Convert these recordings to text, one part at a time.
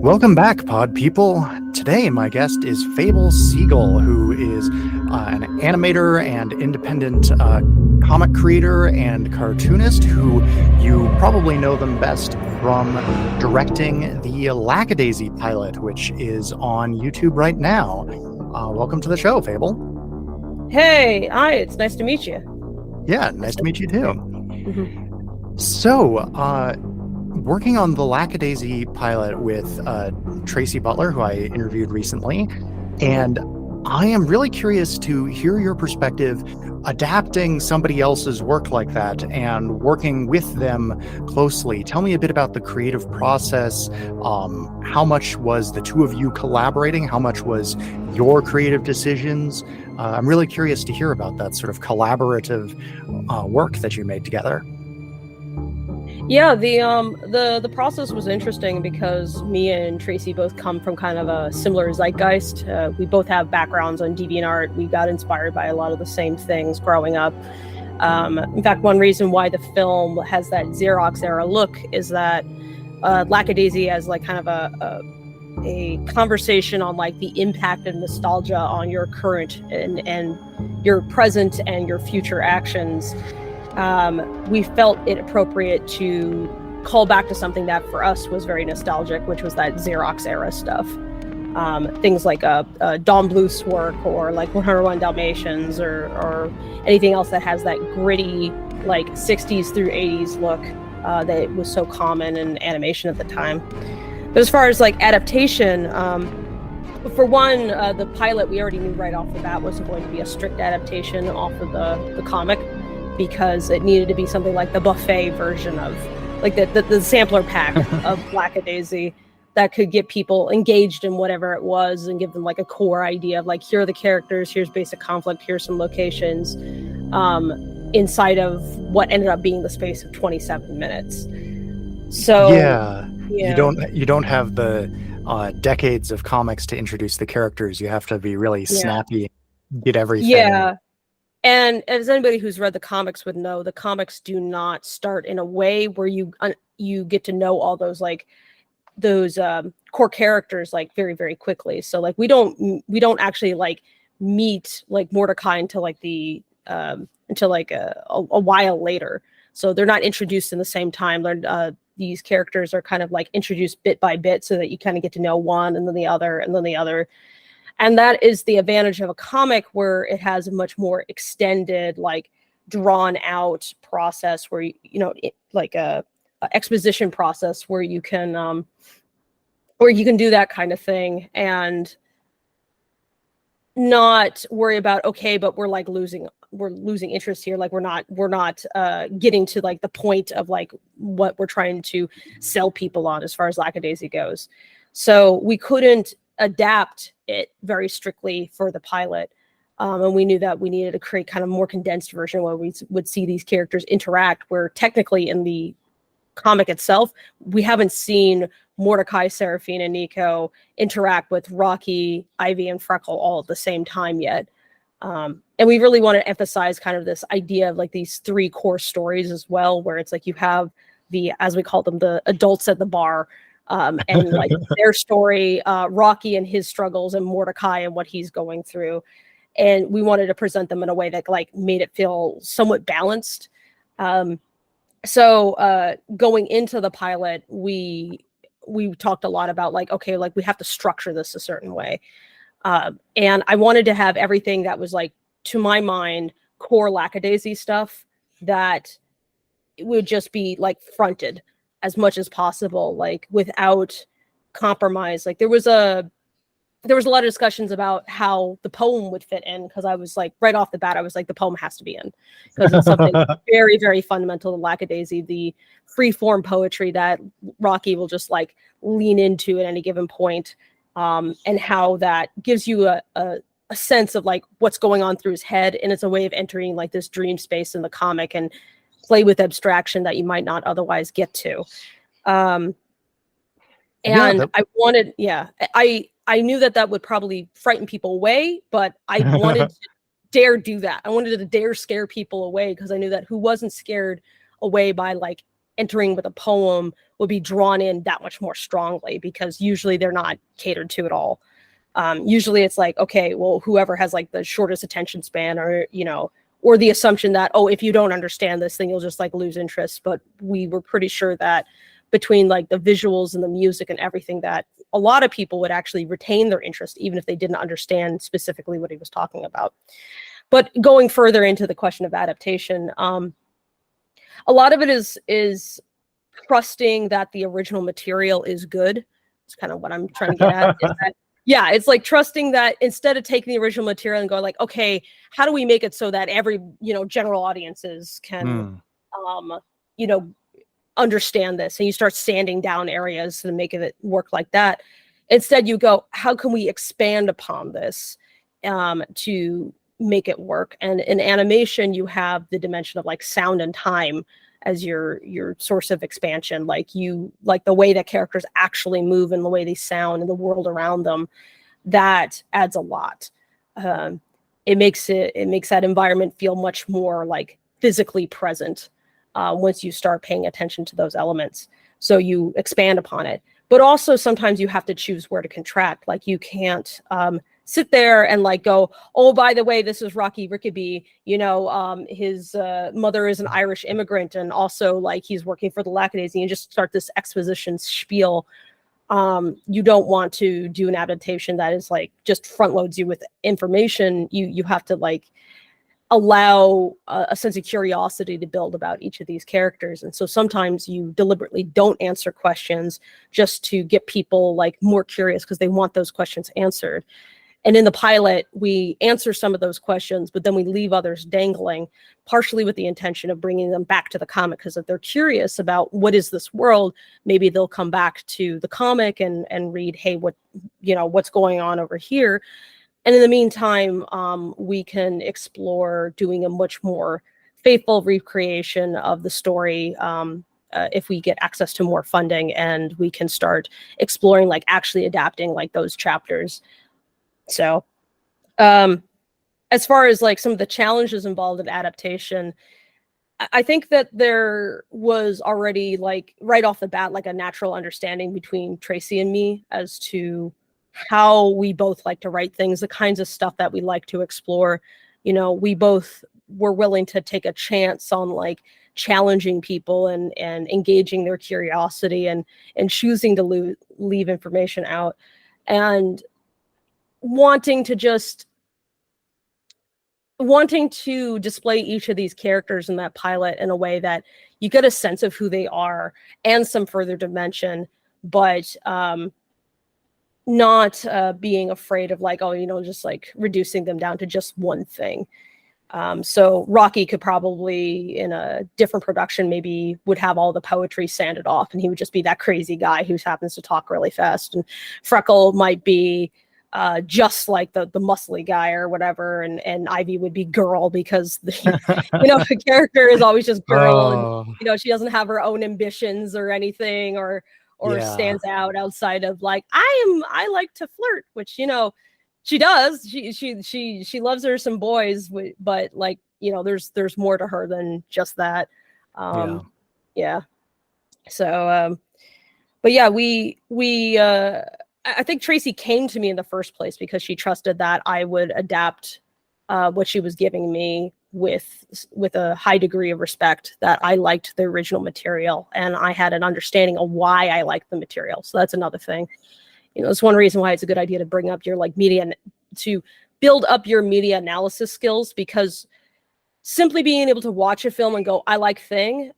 Welcome back, pod people. Today, my guest is Fable Siegel, who is an animator and independent comic creator and cartoonist who you probably know them best from directing the Lackadaisy pilot, which is on YouTube right now. Welcome to the show, Fable. Hey, hi, it's nice to meet you. Yeah, nice to meet you too. Mm-hmm. So, working on the Lackadaisy pilot with Tracy Butler, who I interviewed recently, and I am really curious to hear your perspective adapting somebody else's work like that and working with them closely. Tell me a bit about the creative process. How much was the two of you collaborating? How much was your creative decisions? I'm really curious to hear about that sort of collaborative work that you made together. Yeah, the process was interesting because me and Tracy both come from kind of a similar zeitgeist. We both have backgrounds on DeviantArt. We got inspired by a lot of the same things growing up. In fact, one reason why the film has that Xerox era look is that Lackadaisy has like kind of a conversation on like the impact of nostalgia on your current and your present and your future actions. We felt it appropriate to call back to something that for us was very nostalgic, which was that Xerox era stuff. Things like Don Bluth's work or like 101 Dalmatians or anything else that has that gritty like 60s through 80s look that was so common in animation at the time. But as far as like adaptation, for one, the pilot we already knew right off the bat wasn't going to be a strict adaptation off of the comic, because it needed to be something like the buffet version of like the sampler pack of Lackadaisy that could get people engaged in whatever it was and give them like a core idea of like, here are the characters, here's basic conflict, here's some locations, inside of what ended up being the space of 27 minutes. So yeah. You don't have the decades of comics to introduce the characters. You have to be really snappy, get everything. Yeah. And as anybody who's read the comics would know, the comics do not start in a way where you get to know all those core characters like very, very quickly. So like we don't actually like meet like Mordecai until like a while later. So they're not introduced in the same time. These characters are kind of like introduced bit by bit so that you kind of get to know one and then the other and then the other. And that is the advantage of a comic, where it has a much more extended, like drawn out process where, like a exposition process where you can do that kind of thing and not worry about, okay, but we're losing interest here. Like we're not getting to like the point of like what we're trying to sell people on as far as Lackadaisy goes. So we couldn't adapt it very strictly for the pilot. And we knew that we needed to create kind of more condensed version where we would see these characters interact, where technically in the comic itself, we haven't seen Mordecai, Seraphine, and Nico interact with Rocky, Ivy, and Freckle all at the same time yet. And we really want to emphasize kind of this idea of like these three core stories as well, where it's like you have the, as we call them, the adults at the bar, and like their story, Rocky and his struggles, and Mordecai and what he's going through. And we wanted to present them in a way that like made it feel somewhat balanced. So going into the pilot, we talked a lot about like, okay, like we have to structure this a certain way. And I wanted to have everything that was like, to my mind, core Lackadaisy stuff that would just be like fronted as much as possible, like without compromise. Like there was a lot of discussions about how the poem would fit in, because I was like, right off the bat, I was like, the poem has to be in, because it's something very, very fundamental to Lackadaisy, the free form poetry that Rocky will just like lean into at any given point, and how that gives you a sense of like what's going on through his head. And it's a way of entering like this dream space in the comic and play with abstraction that you might not otherwise get to. I knew that would probably frighten people away, but I wanted to dare do that. I wanted to dare scare people away, because I knew that who wasn't scared away by like entering with a poem would be drawn in that much more strongly, because usually they're not catered to at all. Usually it's like, okay, well, whoever has like the shortest attention span, or, you know, or the assumption that, oh, if you don't understand this thing, you'll just like lose interest. But we were pretty sure that between like the visuals and the music and everything, that a lot of people would actually retain their interest, even if they didn't understand specifically what he was talking about. But going further into the question of adaptation, a lot of it is trusting that the original material is good. It's kind of what I'm trying to get at. Is that, yeah, it's like trusting that instead of taking the original material and going like, okay, how do we make it so that every, you know, general audiences can, you know, understand this, and you start sanding down areas to make it work like that. Instead, you go, how can we expand upon this to make it work? And in animation, you have the dimension of like sound and time as your source of expansion. Like the way that characters actually move and the way they sound and the world around them, that adds a lot. It makes that environment feel much more like physically present once you start paying attention to those elements. So you expand upon it. But also sometimes you have to choose where to contract. Like you can't sit there and like go, oh, by the way, this is Rocky Rickaby, you know, his mother is an Irish immigrant, and also like he's working for the Lackadaisy, and just start this exposition spiel. You don't want to do an adaptation that is like just front loads you with information. You have to like allow a sense of curiosity to build about each of these characters. And so sometimes you deliberately don't answer questions just to get people like more curious because they want those questions answered. And in the pilot, we answer some of those questions, but then we leave others dangling, partially with the intention of bringing them back to the comic, because if they're curious about what is this world, maybe they'll come back to the comic and read, hey, what's going on over here. And in the meantime, we can explore doing a much more faithful recreation of the story if we get access to more funding, and we can start exploring like actually adapting like those chapters. So as far as like some of the challenges involved in adaptation, I think that there was already like right off the bat like a natural understanding between Tracy and me as to how we both like to write things, the kinds of stuff that we like to explore. You know, we both were willing to take a chance on like challenging people and engaging their curiosity and choosing to leave information out, and wanting to display each of these characters in that pilot in a way that you get a sense of who they are and some further dimension, but not being afraid of like, oh, you know, just like reducing them down to just one thing. So Rocky could probably, in a different production, maybe would have all the poetry sanded off, and he would just be that crazy guy who happens to talk really fast. And Freckle might be just like the muscly guy or whatever, and Ivy would be girl, because the character is always just girl, and you know, she doesn't have her own ambitions or anything, or stands out outside of like, I like to flirt, which, you know, she does. She loves her some boys, but like, you know, there's more to her than just that. Yeah. So but yeah, I think Tracy came to me in the first place because she trusted that I would adapt what she was giving me with a high degree of respect, that I liked the original material and I had an understanding of why I liked the material. So that's another thing. You know, it's one reason why it's a good idea to bring up your like to build up your media analysis skills, because simply being able to watch a film and go, I like thing,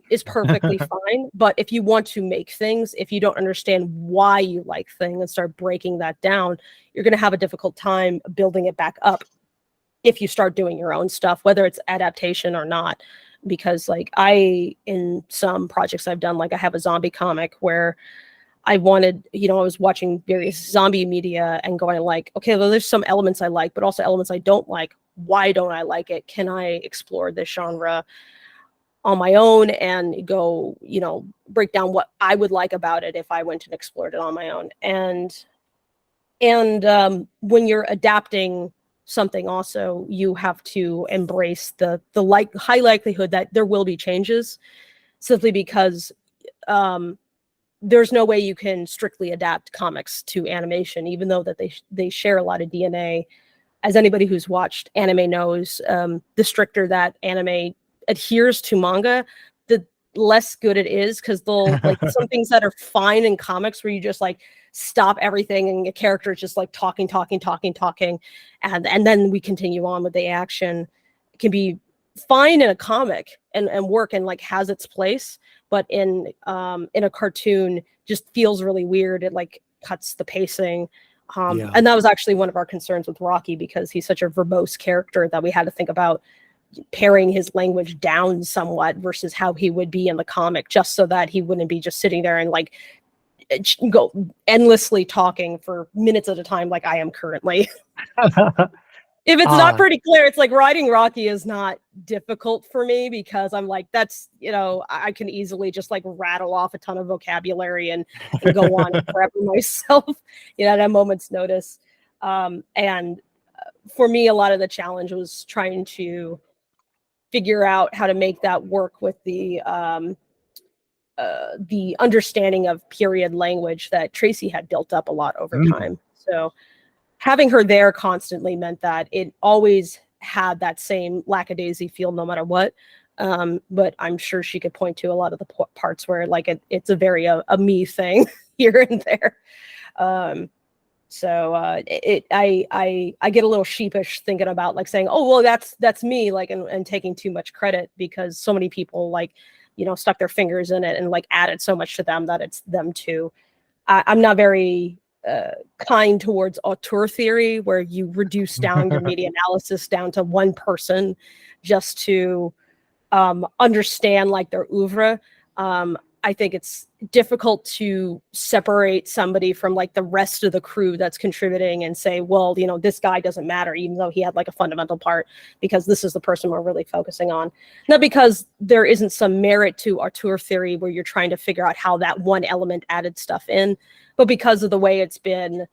is perfectly fine. But if you want to make things, if you don't understand why you like thing and start breaking that down, you're going to have a difficult time building it back up if you start doing your own stuff, whether it's adaptation or not. Because like in some projects I've done, like I have a zombie comic where I wanted, you know, I was watching various zombie media and going like, okay, well, there's some elements I like, but also elements I don't like. Why don't I like it? Can I explore this genre on my own and go, you know, break down what I would like about it if I went and explored it on my own? And when you're adapting something, also you have to embrace the high likelihood that there will be changes. simply because there's no way you can strictly adapt comics to animation, even though that they share a lot of DNA. As anybody who's watched anime knows, the stricter that anime adheres to manga, the less good it is, because they'll like some things that are fine in comics where you just like stop everything and a character is just like talking, and then we continue on with the action. It can be fine in a comic and work and like has its place, but in a cartoon just feels really weird. It like cuts the pacing. And that was actually one of our concerns with Rocky, because he's such a verbose character that we had to think about paring his language down somewhat versus how he would be in the comic, just so that he wouldn't be just sitting there and like go endlessly talking for minutes at a time like I am currently. If it's not pretty clear, it's like writing Rocky is not difficult for me, because I'm like, that's, I can easily just like rattle off a ton of vocabulary and go on forever myself, at a moment's notice. And for me, a lot of the challenge was trying to figure out how to make that work with the understanding of period language that Tracy had built up a lot over time. So having her there constantly meant that it always had that same Lackadaisy feel no matter what. But I'm sure she could point to a lot of the parts where like it's a very a me thing here and there. I get a little sheepish thinking about like saying, oh, well, that's me, like, and taking too much credit, because so many people like, stuck their fingers in it and like added so much to them that it's them too. I'm not very kind towards auteur theory, where you reduce down your media analysis down to one person just to understand like their oeuvre. I think it's difficult to separate somebody from like the rest of the crew that's contributing and say, well, this guy doesn't matter, even though he had like a fundamental part, because this is the person we're really focusing on. Not because there isn't some merit to auteur theory where you're trying to figure out how that one element added stuff in, but because of the way it's been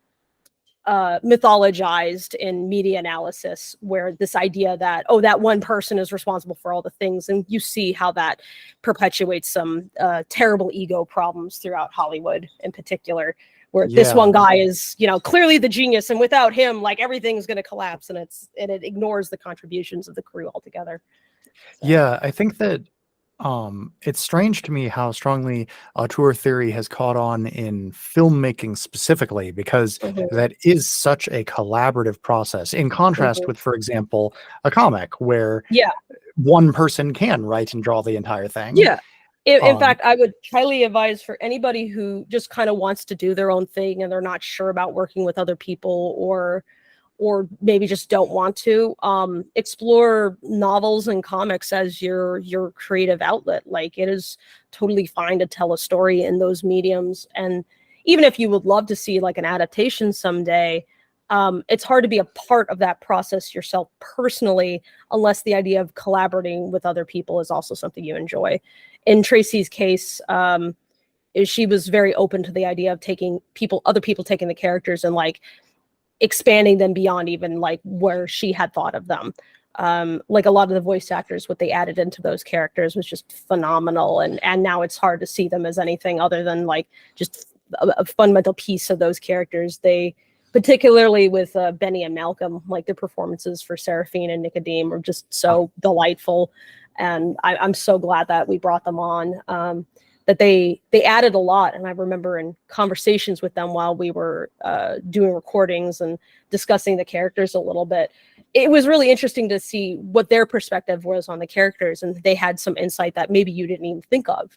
mythologized in media analysis, where this idea that, oh, that one person is responsible for all the things, and you see how that perpetuates some terrible ego problems throughout Hollywood in particular, where this one guy is, clearly the genius, and without him, like everything's going to collapse, and it ignores the contributions of the crew altogether. So. Yeah, I think that it's strange to me how strongly auteur theory has caught on in filmmaking specifically, because that is such a collaborative process, in contrast with, for example, a comic where one person can write and draw the entire thing. Yeah. In fact, I would highly advise for anybody who just kind of wants to do their own thing and they're not sure about working with other people, or maybe just don't want to, explore novels and comics as your creative outlet. Like, it is totally fine to tell a story in those mediums. And even if you would love to see like an adaptation someday, it's hard to be a part of that process yourself personally, unless the idea of collaborating with other people is also something you enjoy. In Tracy's case, she was very open to the idea of other people taking the characters and like expanding them beyond even like where she had thought of them. Like a lot of the voice actors, what they added into those characters was just phenomenal. And now it's hard to see them as anything other than like just a fundamental piece of those characters. They, particularly with Benny and Malcolm, like the performances for Seraphine and Nicodeme are just so delightful. And I'm so glad that we brought them on. That they added a lot. And I remember in conversations with them while we were doing recordings and discussing the characters a little bit, it was really interesting to see what their perspective was on the characters. And they had some insight that maybe you didn't even think of.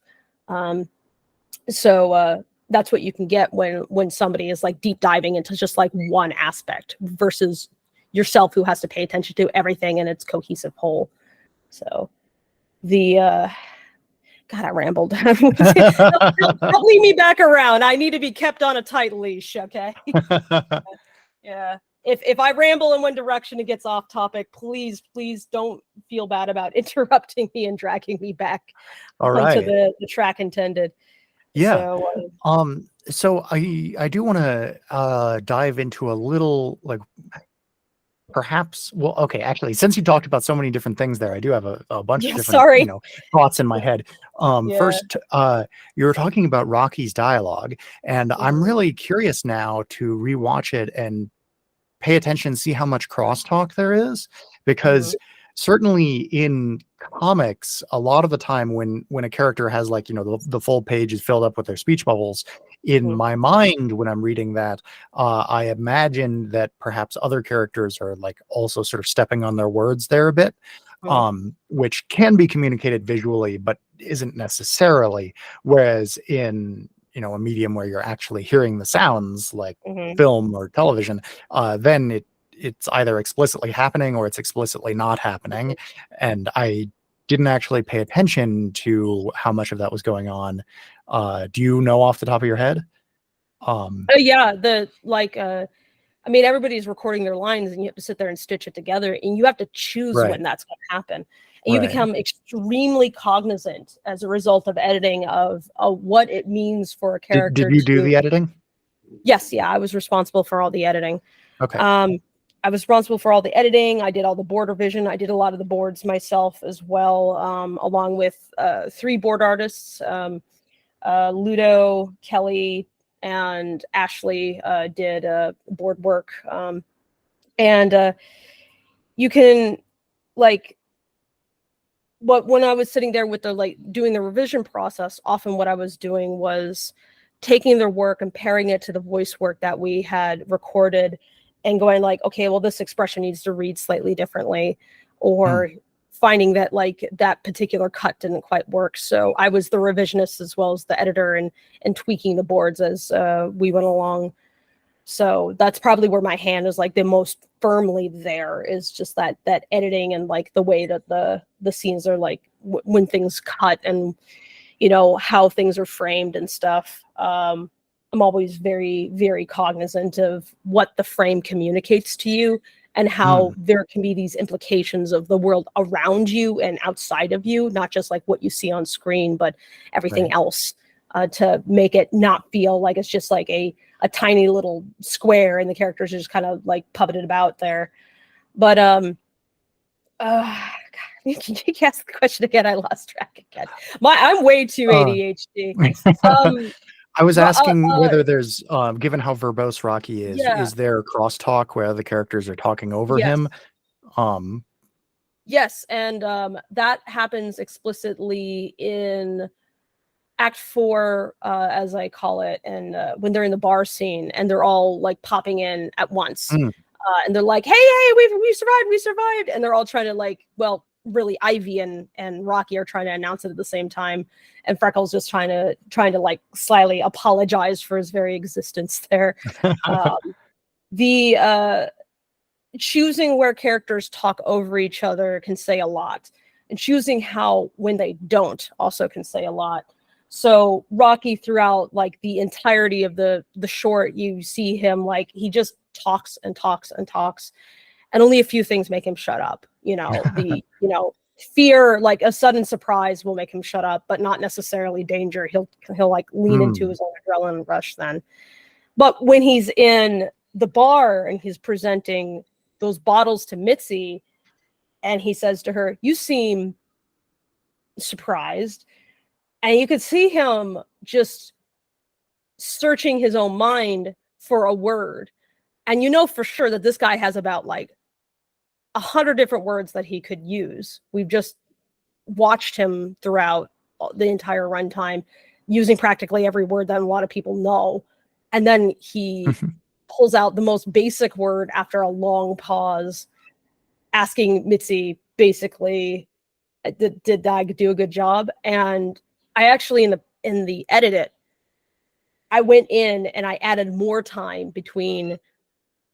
So that's what you can get when somebody is like deep diving into just like one aspect versus yourself, who has to pay attention to everything in its cohesive whole. So God, I rambled. Don't leave me back around. I need to be kept on a tight leash, okay? Yeah. If I ramble in one direction and gets off topic, please don't feel bad about interrupting me and dragging me back onto the track intended. Yeah. So I do want to dive into a little like perhaps, well, okay, actually, since you talked about so many different things there, I do have a bunch of Yeah, different, sorry. thoughts in my head. Yeah. First, you were talking about Rocky's dialogue, and I'm Mhm, really curious now to rewatch it and pay attention, see how much crosstalk there is, mhm, because certainly in comics, a lot of the time when a character has, like, the full page is filled up with their speech bubbles, in mhm, my mind when I'm reading that, I imagine that perhaps other characters are like also sort of stepping on their words there a bit, mhm, which can be communicated visually, but isn't necessarily. Whereas in a medium where you're actually hearing the sounds, like mhm. film or television, then it's either explicitly happening or it's explicitly not happening. And I didn't actually pay attention to how much of that was going on. Do you know off the top of your head? Oh yeah, I mean, everybody's recording their lines, and you have to sit there and stitch it together, and you have to choose Right, when that's going to happen. And you right. become extremely cognizant as a result of editing of what it means for a Did character you do to. the editing? Yes, yeah, I was responsible for all the editing. Okay. Um, I was responsible for all the editing. I did all the board revision. I did a lot of the boards myself as well, along with three board artists. Ludo, Kelly, and Ashley did board work. And you can, like, when I was sitting there with the, like, doing the revision process, often what I was doing was taking their work and pairing it to the voice work that we had recorded and going like, okay, well, this expression needs to read slightly differently, Hmm, or finding that like that particular cut didn't quite work. So I was the revisionist as well as the editor, and tweaking the boards as we went along. So that's probably where my hand is like the most firmly there, is just that editing and like the way that the scenes are like when things cut, and how things are framed and stuff. I'm always very, very cognizant of what the frame communicates to you, and how hmm, there can be these implications of the world around you and outside of you, not just like what you see on screen, but everything right. else, to make it not feel like it's just like a tiny little square and the characters are just kind of like puppeted about there. But God, can you ask the question again? I lost track again. I'm way too Uh, ADHD. Um, I was ro- asking whether there's, given how verbose Rocky yeah, is there crosstalk where the characters are talking over him? yes, Um, yes, and that happens explicitly in Act Four, as I call it, and when they're in the bar scene and they're all like popping in at once, mm, and they're like, "Hey, we survived!" And they're all trying to like, well, really, Ivy and Rocky are trying to announce it at the same time, and Freckles just trying to like slyly apologize for his very existence there. Um, the choosing where characters talk over each other can say a lot, and choosing how when they don't also can say a lot. So Rocky, throughout like the entirety of the short, you see him like he just talks and talks and talks, and only a few things make him shut up. Fear, like a sudden surprise will make him shut up, but not necessarily danger. He'll like lean into mm, his own adrenaline rush then. But when he's in the bar and he's presenting those bottles to Mitzi, and he says to her, "You seem surprised." And you could see him just searching his own mind for a word. And you know for sure that this guy has about like 100 different words that he could use. We've just watched him throughout the entire runtime using practically every word that a lot of people know. And then he pulls out the most basic word after a long pause, asking Mitzi basically, did I do a good job? And I actually in the edit, I went in and I added more time between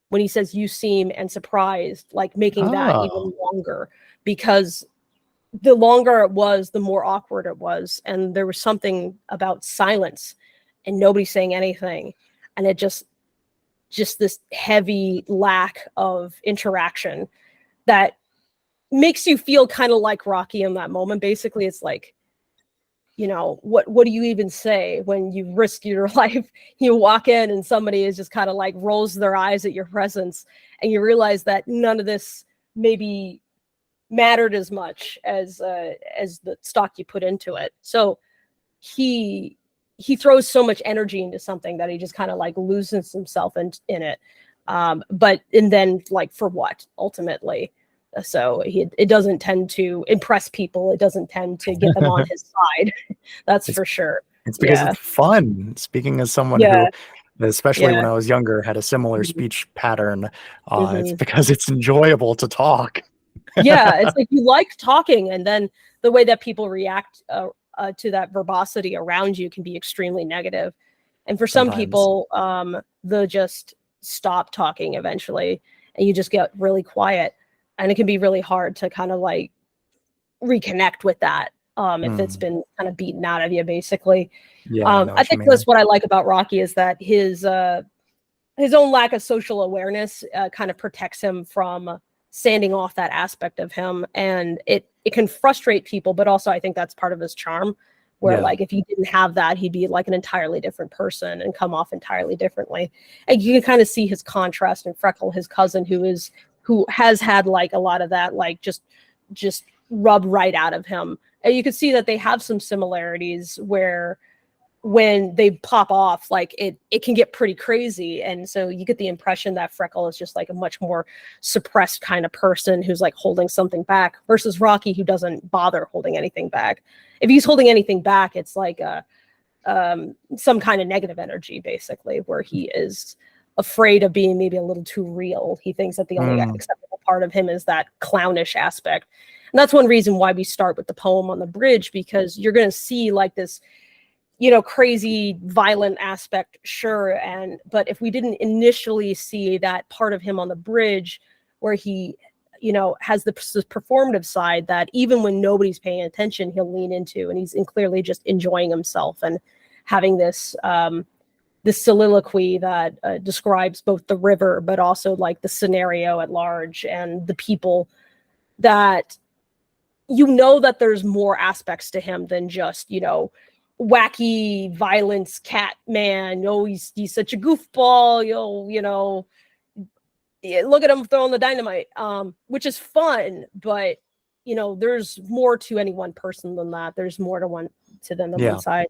when he says "you seem" and "surprised," like making that oh, even longer, because the longer it was, the more awkward it was, and there was something about silence and nobody saying anything, and it just this heavy lack of interaction that makes you feel kind of like Rocky in that moment. Basically, it's like what do you even say when you risk your life? You walk in and somebody is just kind of like rolls their eyes at your presence, and you realize that none of this maybe mattered as much as the stock you put into it. So he throws so much energy into something that he just kind of like loses himself in it. And then like for what ultimately? So it doesn't tend to impress people. It doesn't tend to get them on his side. That's for sure. It's because it's fun. Speaking as someone who, especially when I was younger, had a similar speech pattern, it's because it's enjoyable to talk. It's like you like talking, and then the way that people react to that verbosity around you can be extremely negative. And for some people, they'll just stop talking eventually, and you just get really quiet. And it can be really hard to kind of like reconnect with that if it's been kind of beaten out of you, basically. I think that's what I like about Rocky, is that his own lack of social awareness kind of protects him from sanding off that aspect of him. And it can frustrate people, but also I think that's part of his charm, where like if he didn't have that, he'd be like an entirely different person and come off entirely differently. And you can kind of see his contrast in Freckle, his cousin, who has had like a lot of that, like just rub right out of him. And you can see that they have some similarities where when they pop off, like it can get pretty crazy. And so you get the impression that Freckle is just like a much more suppressed kind of person who's like holding something back, versus Rocky, who doesn't bother holding anything back. If he's holding anything back, it's like some kind of negative energy, basically, where he is afraid of being maybe a little too real. He thinks that the only acceptable part of him is that clownish aspect. And that's one reason why we start with the poem on the bridge, because you're going to see like this, crazy violent aspect. Sure. But if we didn't initially see that part of him on the bridge where he, has the performative side that even when nobody's paying attention, he'll lean into, and he's clearly just enjoying himself and having this, this soliloquy that describes both the river, but also like the scenario at large and the people, that that there's more aspects to him than just, wacky violence cat man. He's such a goofball. Look at him throwing the dynamite, which is fun, but there's more to any one person than that. There's more to them than one side.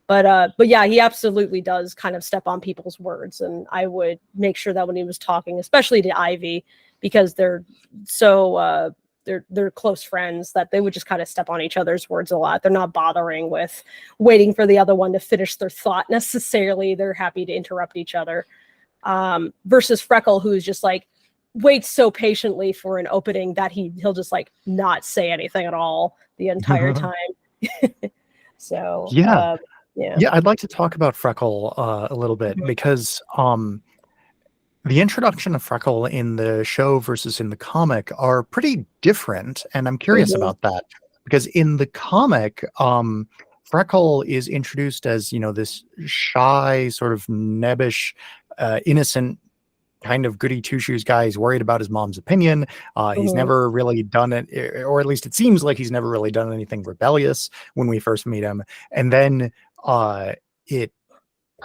But yeah, he absolutely does kind of step on people's words, and I would make sure that when he was talking, especially to Ivy, because they're so they're close friends, that they would just kind of step on each other's words a lot. They're not bothering with waiting for the other one to finish their thought necessarily. They're happy to interrupt each other. Versus Freckle, who's just like waits so patiently for an opening that he'll just like not say anything at all the entire time. So yeah, I'd like to talk about Freckle a little bit, because the introduction of Freckle in the show versus in the comic are pretty different, and I'm curious about that, because in the comic, Freckle is introduced as this shy, sort of nebbish, innocent kind of goody two shoes guy. He's worried about his mom's opinion. He's never really done it, or at least it seems like he's never really done anything rebellious when we first meet him, and then it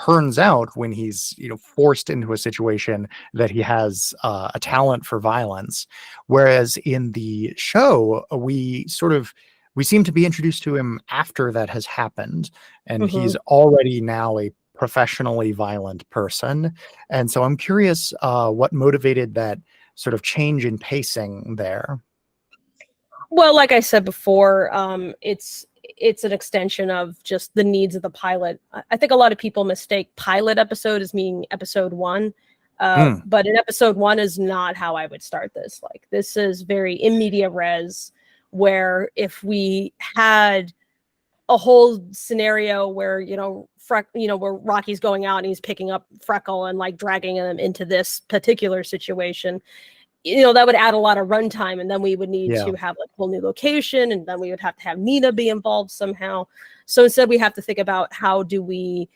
turns out when he's forced into a situation that he has a talent for violence, whereas in the show we seem to be introduced to him after that has happened, and he's already now a professionally violent person. And so I'm curious what motivated that sort of change in pacing there. Well, like I said before, it's an extension of just the needs of the pilot. I think a lot of people mistake pilot episode as meaning episode 1. But in episode 1 is not how I would start this. Like, this is very in media res, where if we had a whole scenario where, where Rocky's going out and he's picking up Freckle and like dragging him into this particular situation, that would add a lot of runtime, and then we would need to have like a whole new location, and then we would have to have Nina be involved somehow. So instead we have to think about how do we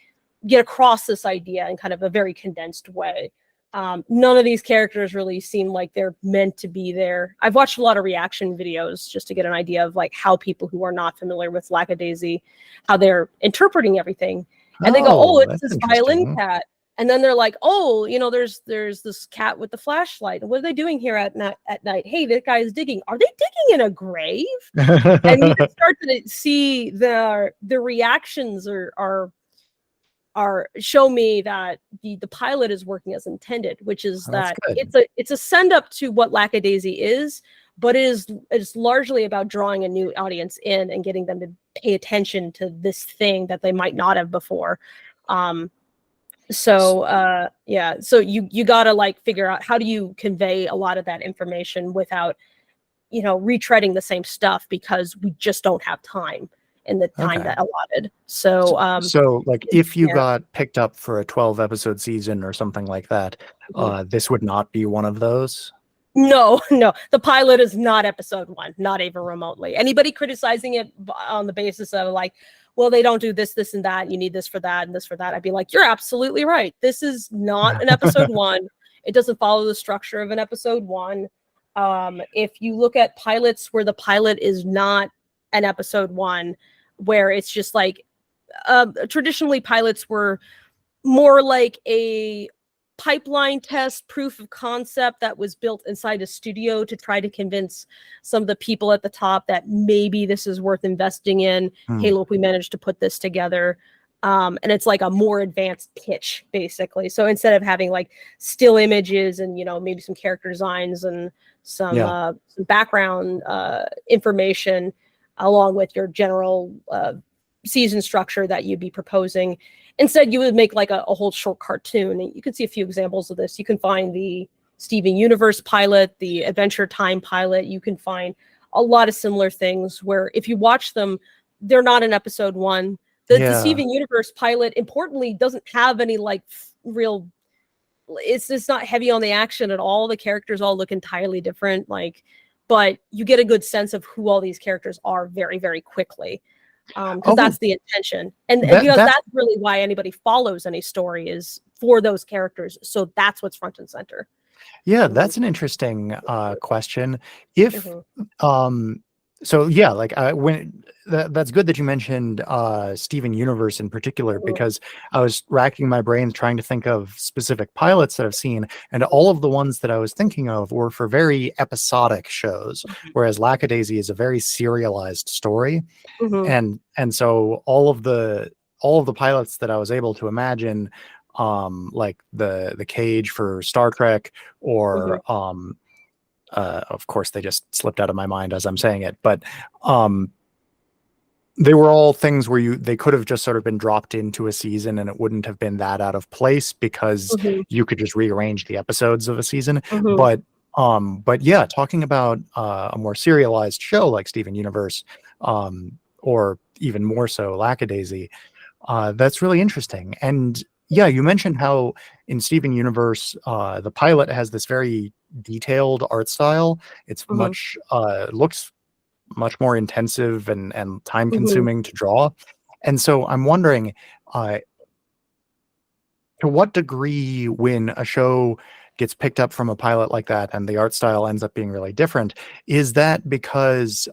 get across this idea in kind of a very condensed way. None of these characters really seem like they're meant to be there. I've watched a lot of reaction videos just to get an idea of like how people who are not familiar with Lackadaisy, how they're interpreting everything. And they go, oh, it's that's this violin interesting. cat. And then they're like, oh, there's this cat with the flashlight. What are they doing here at night? Hey, that guy is digging. Are they digging in a grave? And you can start to see the reactions are show me that the pilot is working as intended, which is That's that good. it's a send up to what Lackadaisy is, but it's largely about drawing a new audience in and getting them to pay attention to this thing that they might not have before. So you gotta like figure out how do you convey a lot of that information without retreading the same stuff, because we just don't have time in the time that allotted. So like if you yeah. got picked up for a 12 episode season or something like that, this would not be one of those. No, the pilot is not episode 1, not even remotely. Anybody criticizing it on the basis of like, well, they don't do this, this, and that. You need this for that and this for that. I'd be like, you're absolutely right. This is not an episode 1. It doesn't follow the structure of an episode 1. If you look at pilots where the pilot is not an episode 1, where it's just like traditionally pilots were more like a pipeline test, proof of concept that was built inside a studio to try to convince some of the people at the top that maybe this is worth investing in. Hey, look, we managed to put this together. And it's like a more advanced pitch, basically. So instead of having like still images and, maybe some character designs and some background information along with your general season structure that you'd be proposing, instead you would make like a whole short cartoon. And you can see a few examples of this. You can find the Steven Universe pilot, the Adventure Time pilot. You can find a lot of similar things where if you watch them, they're not in episode 1. The Steven Universe pilot, importantly, doesn't have any like real. It's not heavy on the action at all. The characters all look entirely different. But you get a good sense of who all these characters are very, very quickly. Because that's the intention, and because that's really why anybody follows any story, is for those characters. So that's what's front and center. Yeah, that's an interesting question. If so yeah, like when that's good that you mentioned Steven Universe in particular, because I was racking my brains trying to think of specific pilots that I've seen, and all of the ones that I was thinking of were for very episodic shows, whereas Lackadaisy is a very serialized story. And so all of the pilots that I was able to imagine, like the Cage for Star Trek, or of course they just slipped out of my mind as I'm saying it, but they were all things where they could have just sort of been dropped into a season and it wouldn't have been that out of place, because you could just rearrange the episodes of a season. But yeah, talking about a more serialized show like Steven Universe, or even more so Lackadaisy, that's really interesting. And yeah, you mentioned how in Steven Universe, the pilot has this very detailed art style. It's much looks much more intensive and time consuming to draw. And so I'm wondering, to what degree, when a show gets picked up from a pilot like that and the art style ends up being really different, is that because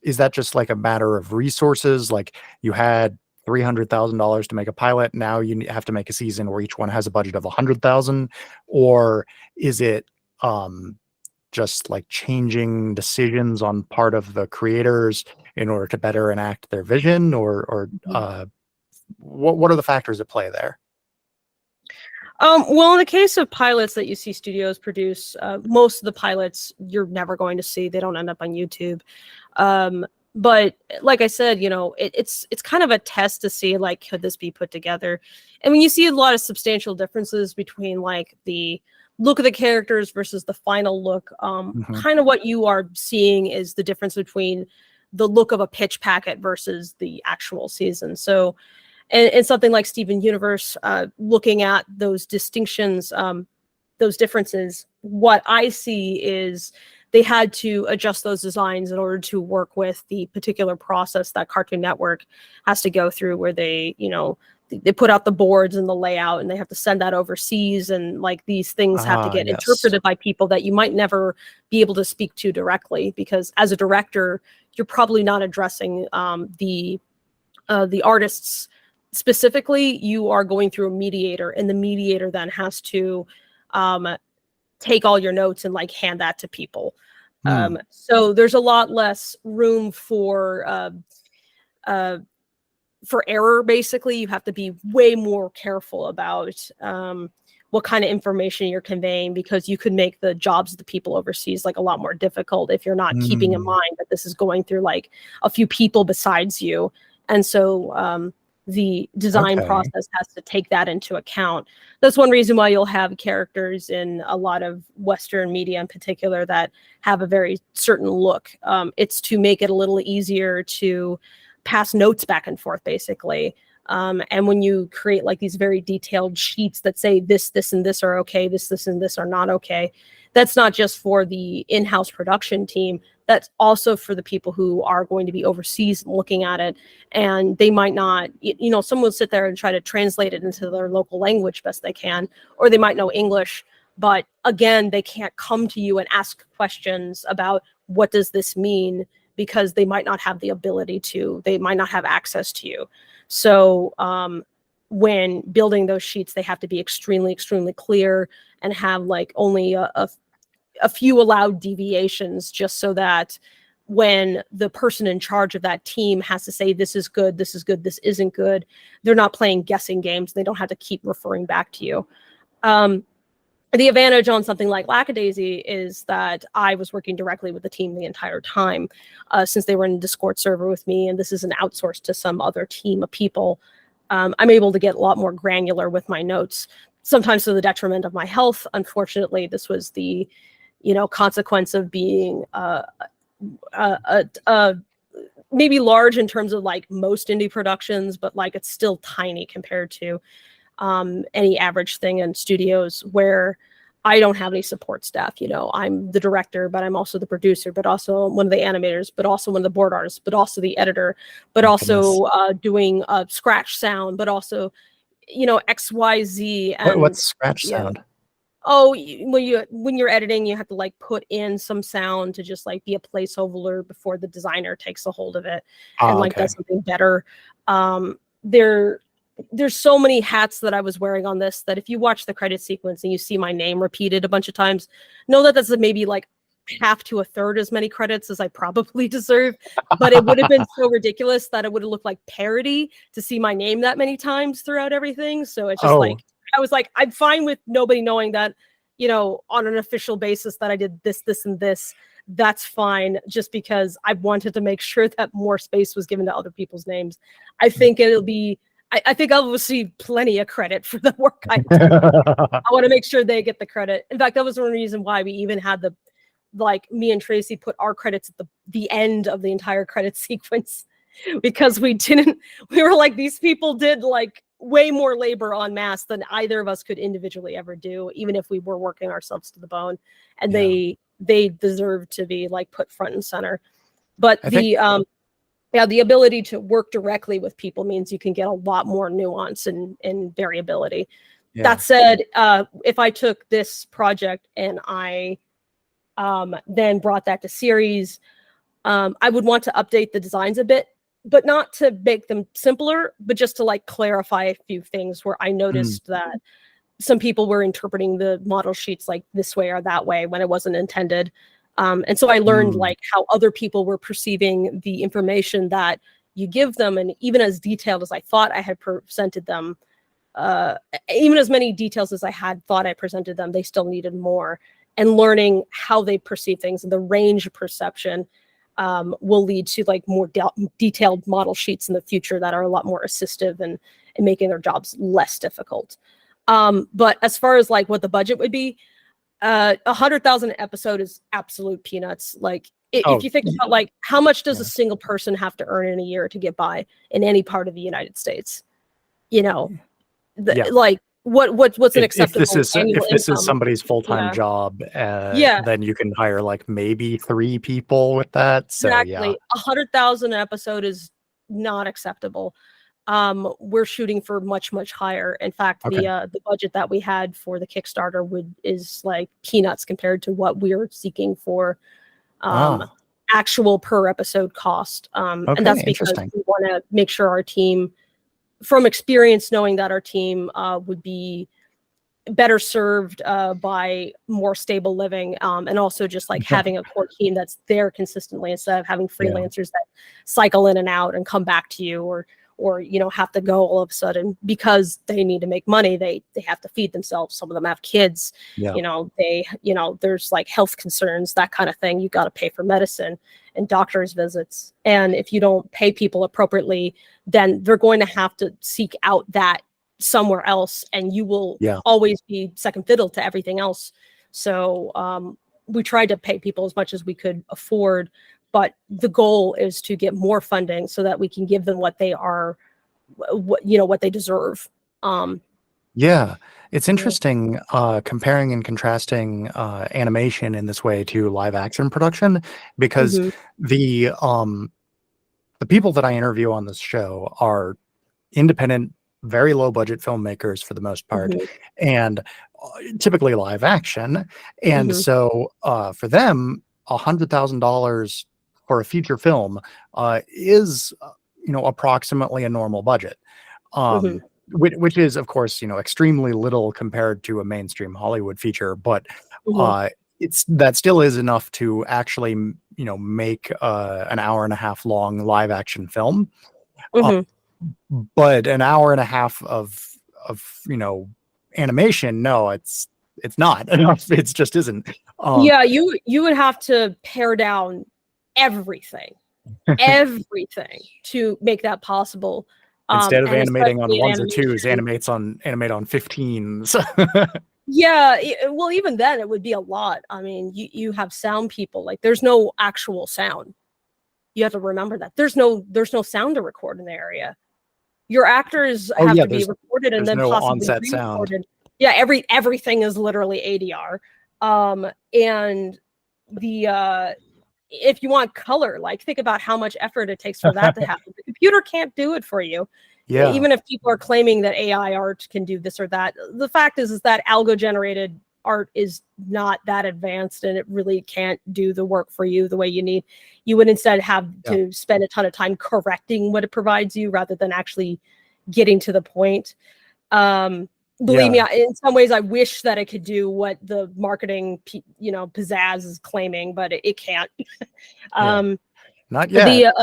is that just like a matter of resources? Like you had $300,000 to make a pilot, now you have to make a season where each one has a budget of 100,000, or is it just like changing decisions on part of the creators in order to better enact their vision, or what are the factors at play there? Well, in the case of pilots that you see studios produce, most of the pilots you're never going to see. They don't end up on YouTube. But like I said, it's kind of a test to see, like, could this be put together? And when you see a lot of substantial differences between like the look of the characters versus the final look, kind of what you are seeing is the difference between the look of a pitch packet versus the actual season. So, and something like Steven Universe, looking at those distinctions, those differences, what I see is they had to adjust those designs in order to work with the particular process that Cartoon Network has to go through, where they, they put out the boards and the layout, and they have to send that overseas, and like these things have to get Yes. interpreted by people that you might never be able to speak to directly, because as a director, you're probably not addressing the artists specifically. You are going through a mediator, and the mediator then has to take all your notes and like hand that to people. So there's a lot less room for error. Basically, you have to be way more careful about what kind of information you're conveying, because you could make the jobs of the people overseas like a lot more difficult if you're not keeping in mind that this is going through like a few people besides you. And so the design process has to take that into account. That's one reason why you'll have characters in a lot of Western media in particular that have a very certain look. It's to make it a little easier to pass notes back and forth, basically. And when you create like these very detailed sheets that say this, and this are okay, this, and this are not okay, that's not just for the in-house production team. That's also for the people who are going to be overseas looking at it. And they might not, someone will sit there and try to translate it into their local language best they can, or they might know English. But again, they can't come to you and ask questions about what does this mean, because they might not have the ability to, they might not have access to you. So when building those sheets, they have to be extremely, extremely clear and have like only a few allowed deviations, just so that when the person in charge of that team has to say, this is good, this isn't good, they're not playing guessing games. They don't have to keep referring back to you. The advantage on something like Lackadaisy is that I was working directly with the team the entire time, since they were in a Discord server with me, and this is an outsourced to some other team of people. I'm able to get a lot more granular with my notes, sometimes to the detriment of my health. Unfortunately, this was the, consequence of being maybe large in terms of like most indie productions, but like it's still tiny compared to any average thing in studios where I don't have any support staff. I'm the director, but I'm also the producer, but also one of the animators, but also one of the board artists, but also the editor, but also doing scratch sound, but also, XYZ. And What's scratch sound? Oh, when you're editing, you have to like put in some sound to just like be a placeholder before the designer takes a hold of it and like does something better. There's so many hats that I was wearing on this, that if you watch the credit sequence and you see my name repeated a bunch of times, know that that's maybe like half to a third as many credits as I probably deserve. But it would have been so ridiculous that it would have looked like parody to see my name that many times throughout everything. So it's just like, I was like, I'm fine with nobody knowing that, on an official basis that I did this, and this. That's fine, just because I wanted to make sure that more space was given to other people's names. I think it'll be, I think I'll receive plenty of credit for the work I did. I want to make sure they get the credit. In fact, that was one reason why we even had me and Tracy put our credits at the end of the entire credit sequence, because we were like, these people did like way more labor en masse than either of us could individually ever do, even if we were working ourselves to the bone. And they deserve to be like put front and center. But the ability to work directly with people means you can get a lot more nuance and variability. Yeah. That said, if I took this project and I then brought that to series, I would want to update the designs a bit, but not to make them simpler, but just to like clarify a few things where I noticed that some people were interpreting the model sheets like this way or that way when it wasn't intended. And so I learned like how other people were perceiving the information that you give them. And even as detailed as I thought I had presented them, even as many details as I had thought I presented them, they still needed more. And learning how they perceive things and the range of perception will lead to like more detailed model sheets in the future that are a lot more assistive and making their jobs less difficult. But as far as like what the budget would be, 100,000 an episode is absolute peanuts. Like if you think about like how much does a single person have to earn in a year to get by in any part of the United States? Like what's an acceptable annual if this income? Is somebody's full-time job, then you can hire like maybe 3 people with that. So exactly. 100,000 an episode is not acceptable. we're shooting for much, much higher. In fact, Okay. the budget that we had for the Kickstarter is like peanuts compared to what we're seeking for Ah, actual per episode cost. And okay, that's because interesting. we want to make sure our team, from experience, knowing that our team would be better served by more stable living, and also just like having a core team that's there consistently instead of having Yeah. freelancers that cycle in and out and come back to you, or have to go all of a sudden because they need to make money. They have to feed themselves. Some of them have kids. Yeah. There's like health concerns, that kind of thing. You got to pay for medicine and doctor's visits, and if you don't pay people appropriately, then they're going to have to seek out that somewhere else, and you will always be second fiddle to everything else. So we tried to pay people as much as we could afford, but the goal is to get more funding so that we can give them what they are, what they deserve. Yeah, it's interesting comparing and contrasting animation in this way to live action production, because the people that I interview on this show are independent, very low budget filmmakers for the most part, and typically live action. And so for them, $100,000 for a feature film is approximately a normal budget, which is of course extremely little compared to a mainstream Hollywood feature, but that still is enough to actually make an hour and a half long live action film. But an hour and a half of animation, no, it's not enough. It just isn't. You would have to pare down everything to make that possible. Instead of animating on ones or twos, animate on 15s. Yeah, well, even then it would be a lot. I mean, you have sound people, like there's no actual sound. You have to remember that there's no sound to record in the area. Your actors have to be recorded and then possibly re-recorded. Yeah, everything is literally ADR. And if you want color, like think about how much effort it takes for that to happen. The computer can't do it for you. Yeah. Even if people are claiming that AI art can do this or that, the fact is that algo-generated art is not that advanced, and it really can't do the work for you the way you need. You would instead have to spend a ton of time correcting what it provides you rather than actually getting to the point. Believe me, in some ways, I wish that it could do what the marketing, pizzazz is claiming, but it can't. Not yet.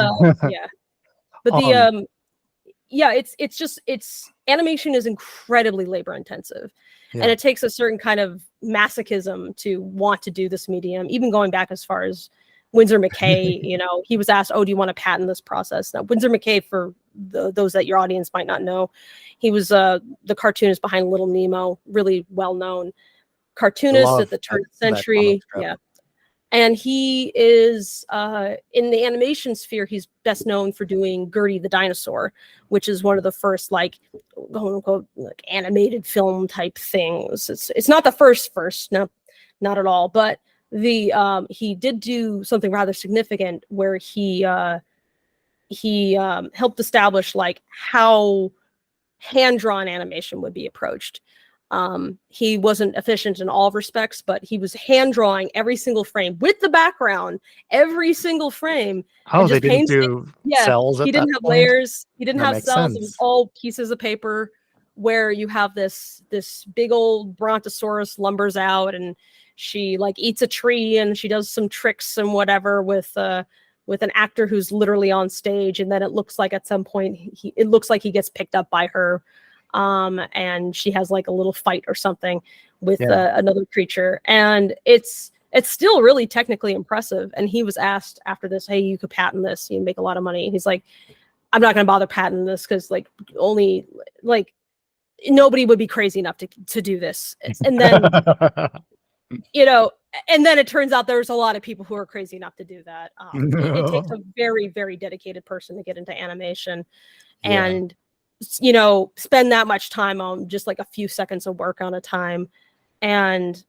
It's animation is incredibly labor intensive, and it takes a certain kind of masochism to want to do this medium. Even going back as far as Winsor McKay, he was asked, "Oh, do you want to patent this process?" Now, Winsor McKay, for those that your audience might not know, he was the cartoonist behind Little Nemo, really well-known cartoonist at the turn of the century. And he is in the animation sphere. He's best known for doing Gertie the Dinosaur, which is one of the first like animated film type things. It's not the first, no, not at all. But he did do something rather significant where he helped establish like how hand-drawn animation would be approached. He wasn't efficient in all respects, but he was hand drawing every single frame with the background, every single frame. Oh, they didn't do cells. He didn't have layers. He didn't have cells. Sense. It was all pieces of paper where you have this big old brontosaurus lumbers out, and she like eats a tree, and she does some tricks and whatever with an actor who's literally on stage, and then it looks like at some point it looks like he gets picked up by her. And she has like a little fight or something with another creature, and it's still really technically impressive. And he was asked after this, "Hey, you could patent this, you make a lot of money." He's like, "I'm not going to bother patenting this because like only like nobody would be crazy enough to do this." And then and then it turns out there's a lot of people who are crazy enough to do that. It takes a very, very dedicated person to get into animation, and spend that much time on just like a few seconds of work on a time. And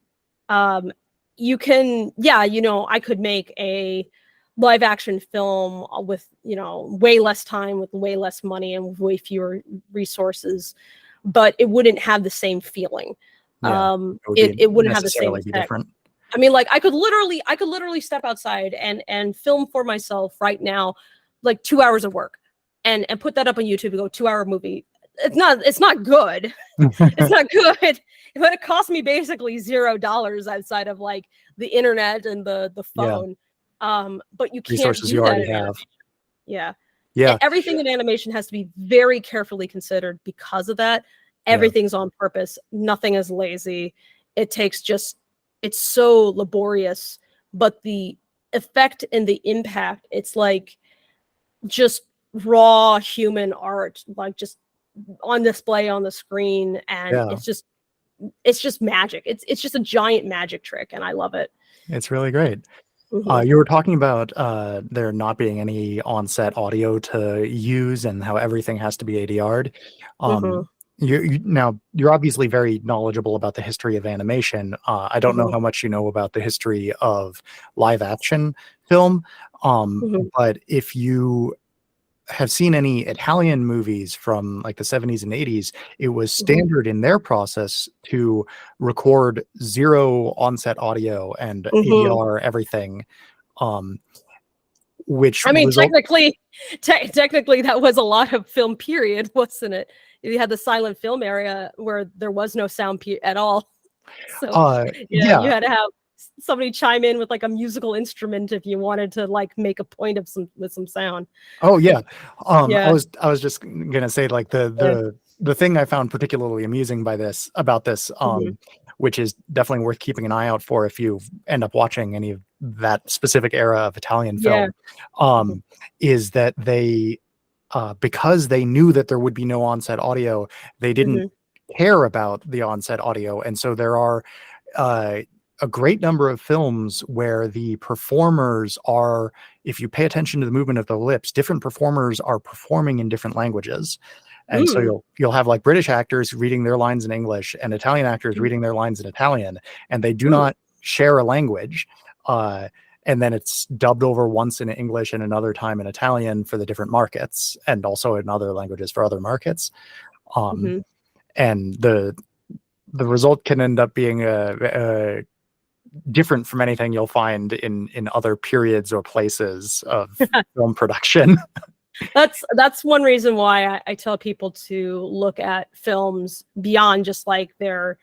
you can I could make a live action film with, way less time, with way less money, and way fewer resources, but it wouldn't have the same feeling. Yeah, It wouldn't have the same necessarily be effect. different. I mean, like I could literally step outside and film for myself right now, like 2 hours of work, and put that up on YouTube and go 2-hour movie. It's not good. It's not good. But it cost me basically $0 outside of like the internet and the phone. But you can't Resources do you that already in have. animation. Yeah. Yeah. Everything in animation has to be very carefully considered because of that. Everything's on purpose. Nothing is lazy. It's so laborious, but the effect and the impact, it's like just raw human art, like just on display on the screen, and it's just magic. It's just a giant magic trick, and I love it. It's really great. You were talking about there not being any on-set audio to use and how everything has to be ADR'd. Now, you're obviously very knowledgeable about the history of animation. I don't know how much you know about the history of live action film, but if you have seen any Italian movies from like the 70s and 80s, it was standard in their process to record 0 on-set audio and ADR everything. Which I mean, technically that was a lot of film period, wasn't it? You had the silent film area where there was no sound at all. So you had to have somebody chime in with like a musical instrument if you wanted to like make a point of with some sound. Oh yeah. I was just gonna say like the thing I found particularly amusing about this, which is definitely worth keeping an eye out for if you end up watching any of that specific era of Italian film, is that they because they knew that there would be no onset audio, they didn't care about the onset audio, and so there are a great number of films where the performers are, if you pay attention to the movement of the lips, different performers are performing in different languages. And so you'll have like British actors reading their lines in English and Italian actors reading their lines in Italian, and they do not share a language. And then it's dubbed over once in English and another time in Italian for the different markets, and also in other languages for other markets. And the result can end up being different from anything you'll find in other periods or places of film production. That's one reason why I tell people to look at films beyond just like their,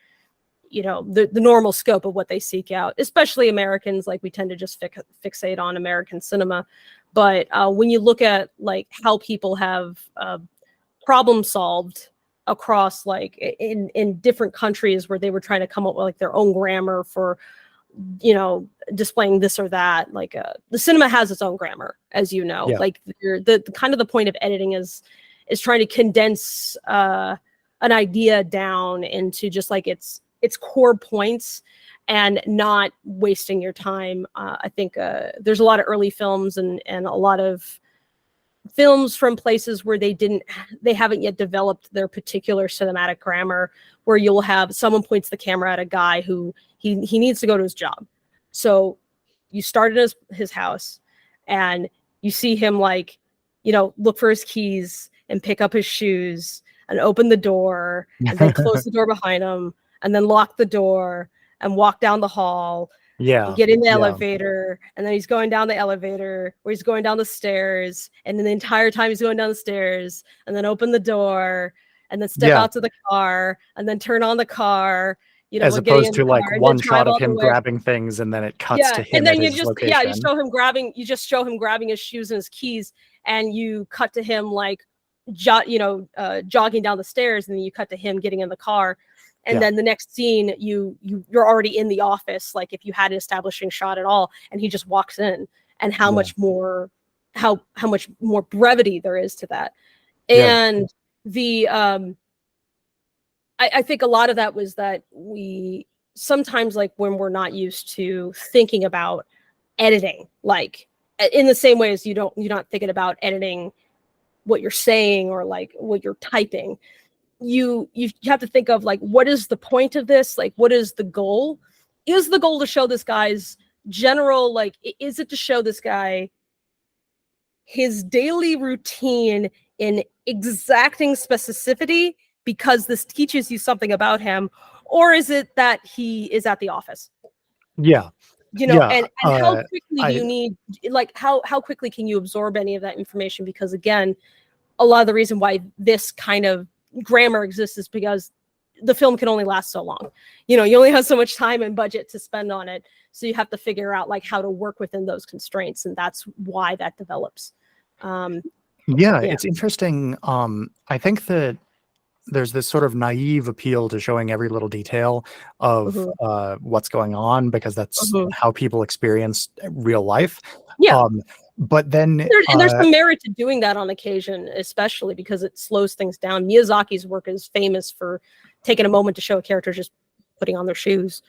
the normal scope of what they seek out, especially Americans. Like we tend to just fixate on American cinema. But when you look at like how people have problem solved across like in different countries where they were trying to come up with like their own grammar for, displaying this or that, like the cinema has its own grammar, as you know. Like the kind of the point of editing is trying to condense an idea down into just like its core points and not wasting your time. I think there's a lot of early films and a lot of films from places where they haven't yet developed their particular cinematic grammar, where you'll have someone points the camera at a guy who he needs to go to his job. So you start at his house and you see him like, look for his keys and pick up his shoes and open the door and then close the door behind him and then lock the door and walk down the hall. Get in the elevator, and then he's going down the elevator, or he's going down the stairs, and then the entire time he's going down the stairs, and then open the door, and then step out to the car, and then turn on the car. As opposed to like one shot of him grabbing things, and then it cuts to him. And then at you his just location. you just show him grabbing his shoes and his keys, and you cut to him like jogging down the stairs, and then you cut to him getting in the car. And then the next scene, you're already in the office, like if you had an establishing shot at all, and he just walks in, and how much more brevity there is to that. And the I think a lot of that was that we sometimes, like when we're not used to thinking about editing, like in the same way as you're not thinking about editing what you're saying or like what you're typing. You have to think of like, what is the point of this? Like, what is the goal? Is the goal to show this guy's general, like, is it to show this guy his daily routine in exacting specificity because this teaches you something about him, or is it that he is at the office? Yeah. Yeah. And how quickly do I you need, like, how quickly can you absorb any of that information? Because again, a lot of the reason why this kind of grammar exists is because the film can only last so long. You only have so much time and budget to spend on it, so you have to figure out like how to work within those constraints, and that's why that develops. Yeah, it's interesting. I think that there's this sort of naive appeal to showing every little detail of what's going on, because that's how people experience real life. Yeah. But then There's some merit to doing that on occasion, especially because it slows things down. Miyazaki's work is famous for taking a moment to show a character just putting on their shoes.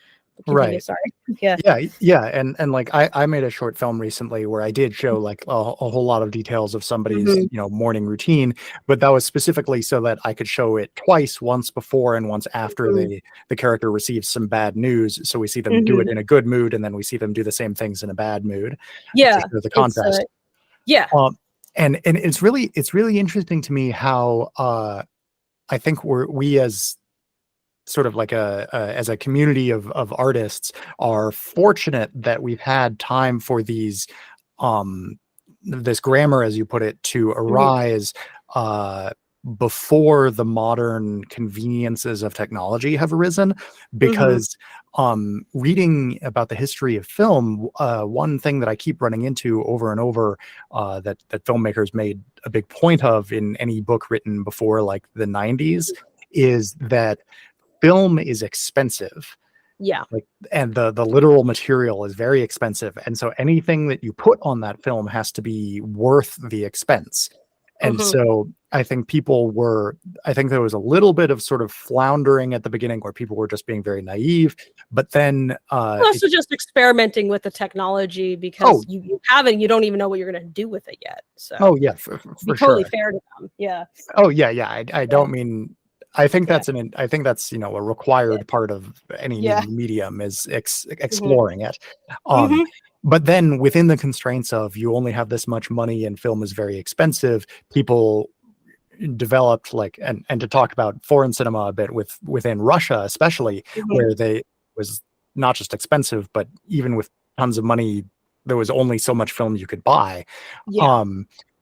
Continue, right. sorry. Yeah. And like I made a short film recently where I did show like a whole lot of details of somebody's morning routine, but that was specifically so that I could show it twice, once before and once after the character receives some bad news, so we see them do it in a good mood, and then we see them do the same things in a bad mood. Yeah, the contrast. And it's really interesting to me how I think we as sort of like as a community of artists are fortunate that we've had time for these this grammar, as you put it, to arise before the modern conveniences of technology have arisen, because reading about the history of film, one thing that I keep running into over and over, that filmmakers made a big point of in any book written before like the 90s, is that film is expensive. Yeah. And the literal material is very expensive. And so anything that you put on that film has to be worth the expense. And so I think there was a little bit of sort of floundering at the beginning where people were just being very naive, but then also just experimenting with the technology, because you haven't, you don't even know what you're going to do with it yet. So for totally fair to them. Yeah. I don't mean, I think that's a required part of any new medium is exploring it. But then within the constraints of you only have this much money and film is very expensive, people developed and to talk about foreign cinema a bit, within Russia especially, where they was not just expensive, but even with tons of money, there was only so much film you could buy.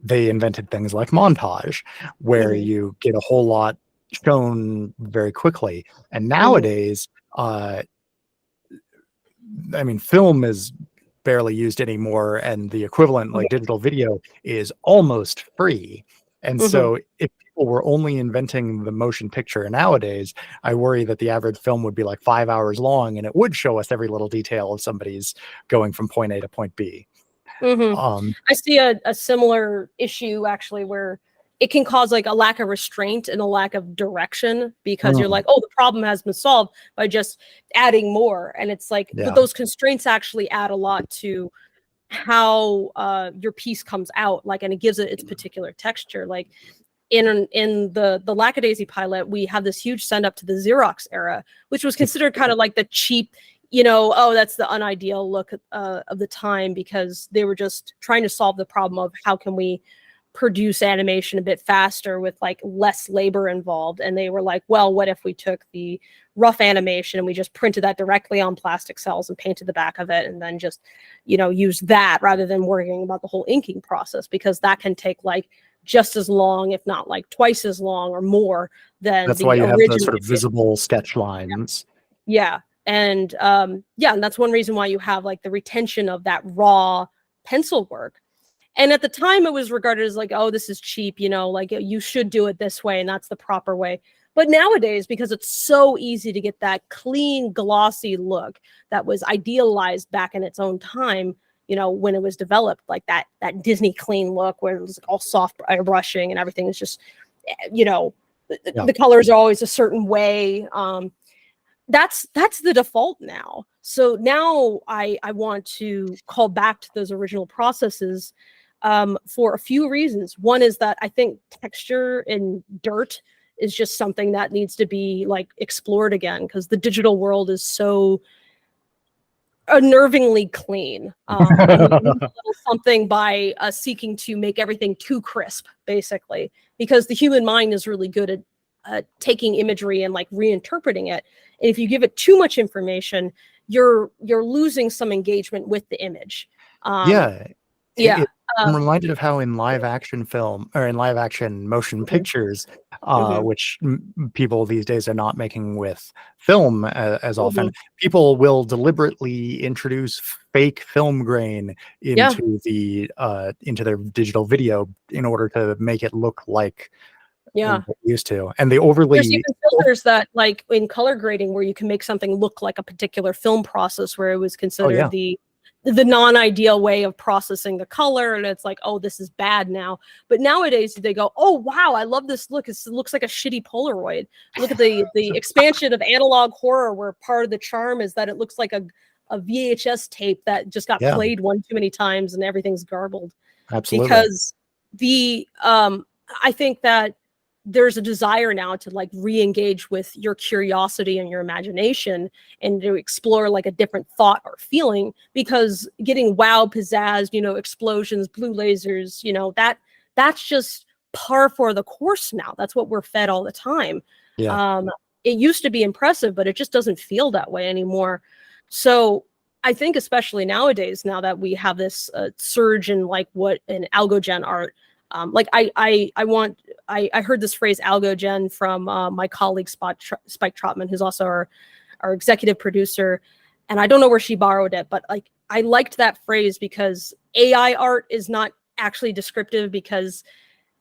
They invented things like montage, where you get a whole lot shown very quickly. And nowadays, I mean, film is barely used anymore, and the equivalent, like digital video, is almost free. And so if people were only inventing the motion picture nowadays, I worry that the average film would be like 5 hours long, and it would show us every little detail of somebody's going from point A to point B. I see a similar issue actually, where it can cause like a lack of restraint and a lack of direction, because you're like, oh, the problem has been solved by just adding more. And it's like, but those constraints actually add a lot to how your piece comes out, like, and it gives it its particular texture. Like in the Lackadaisy pilot, we have this huge send up to the Xerox era, which was considered kind of like the cheap, that's the unideal look of the time, because they were just trying to solve the problem of how can we produce animation a bit faster with like less labor involved. And they were like, well, what if we took the rough animation and we just printed that directly on plastic cells and painted the back of it, and then just use that rather than worrying about the whole inking process, because that can take like just as long, if not like twice as long or more than that's the why you original. have the sort of visible sketch lines. And and that's one reason why you have like the retention of that raw pencil work. And at the time, it was regarded as like, oh, this is cheap, like you should do it this way, and that's the proper way. But nowadays, because it's so easy to get that clean, glossy look that was idealized back in its own time, when it was developed, like that Disney clean look where it was all soft airbrushing and everything is just, the colors are always a certain way. That's the default now. So now I want to call back to those original processes for a few reasons. One is that I think texture and dirt is just something that needs to be like explored again, because the digital world is so unnervingly clean. And you lose a little something by seeking to make everything too crisp, basically, because the human mind is really good at taking imagery and like reinterpreting it. And if you give it too much information, you're losing some engagement with the image. Yeah. Yeah. I'm reminded of how in live action film or in live action motion pictures, which people these days are not making with film as often, people will deliberately introduce fake film grain Yeah. into their digital video in order to make it look like Yeah. what it used to. And they There's overly even filters that, like in color grading, where you can make something look like a particular film process, where it was considered the non-ideal way of processing the color, and it's like, oh, this is bad now. But nowadays they go, oh wow, I love this look. It looks like a shitty Polaroid. Look at the expansion of analog horror, where part of the charm is that it looks like a VHS tape that just got played one too many times and everything's garbled. Absolutely. Because I think that there's a desire now to like re-engage with your curiosity and your imagination and to explore like a different thought or feeling, because getting wow, pizzazz, explosions, blue lasers, that's just par for the course now. That's what we're fed all the time. It used to be impressive, but it just doesn't feel that way anymore. So I think especially nowadays, now that we have this surge in like what an algogen art, like I heard this phrase algogen from my colleague Spike Trotman, who's also our executive producer, and I don't know where she borrowed it, but like I liked that phrase because AI art is not actually descriptive, because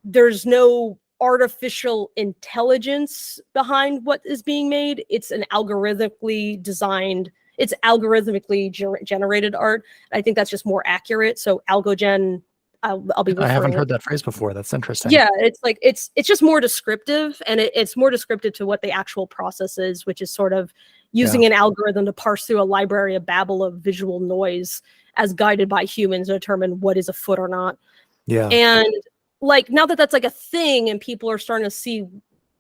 there's no artificial intelligence behind what is being made. It's an algorithmically designed, it's algorithmically generated art. I think that's just more accurate. So algogen, I'll be. I haven't heard that phrase before. That's interesting. Yeah, it's like it's just more descriptive, and it's more descriptive to what the actual process is, which is sort of using an algorithm to parse through a library of babble of visual noise as guided by humans to determine what is a foot or not. Yeah. And like now that that's like a thing, and people are starting to see,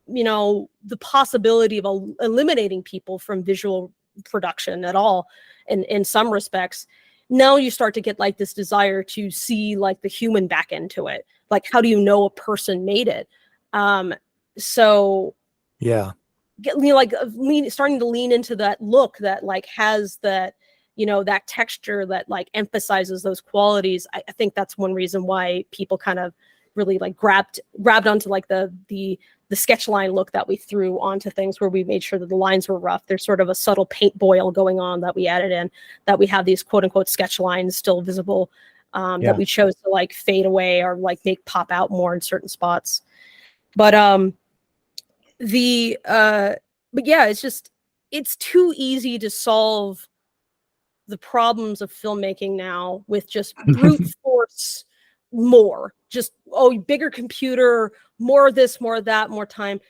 the possibility of eliminating people from visual production at all, in some respects. Now you start to get like this desire to see like the human back into it. Like, how do you know a person made it? So yeah, starting to lean into that look that like has that, that texture that like emphasizes those qualities. I think that's one reason why people kind of really like grabbed onto like the sketch line look that we threw onto things, where we made sure that the lines were rough. There's sort of a subtle paint boil going on that we added in, that we have these quote unquote sketch lines still visible, that we chose to like fade away or like make pop out more in certain spots. But yeah, it's too easy to solve the problems of filmmaking now with just brute force. More just bigger computer, more of this, more of that, more time.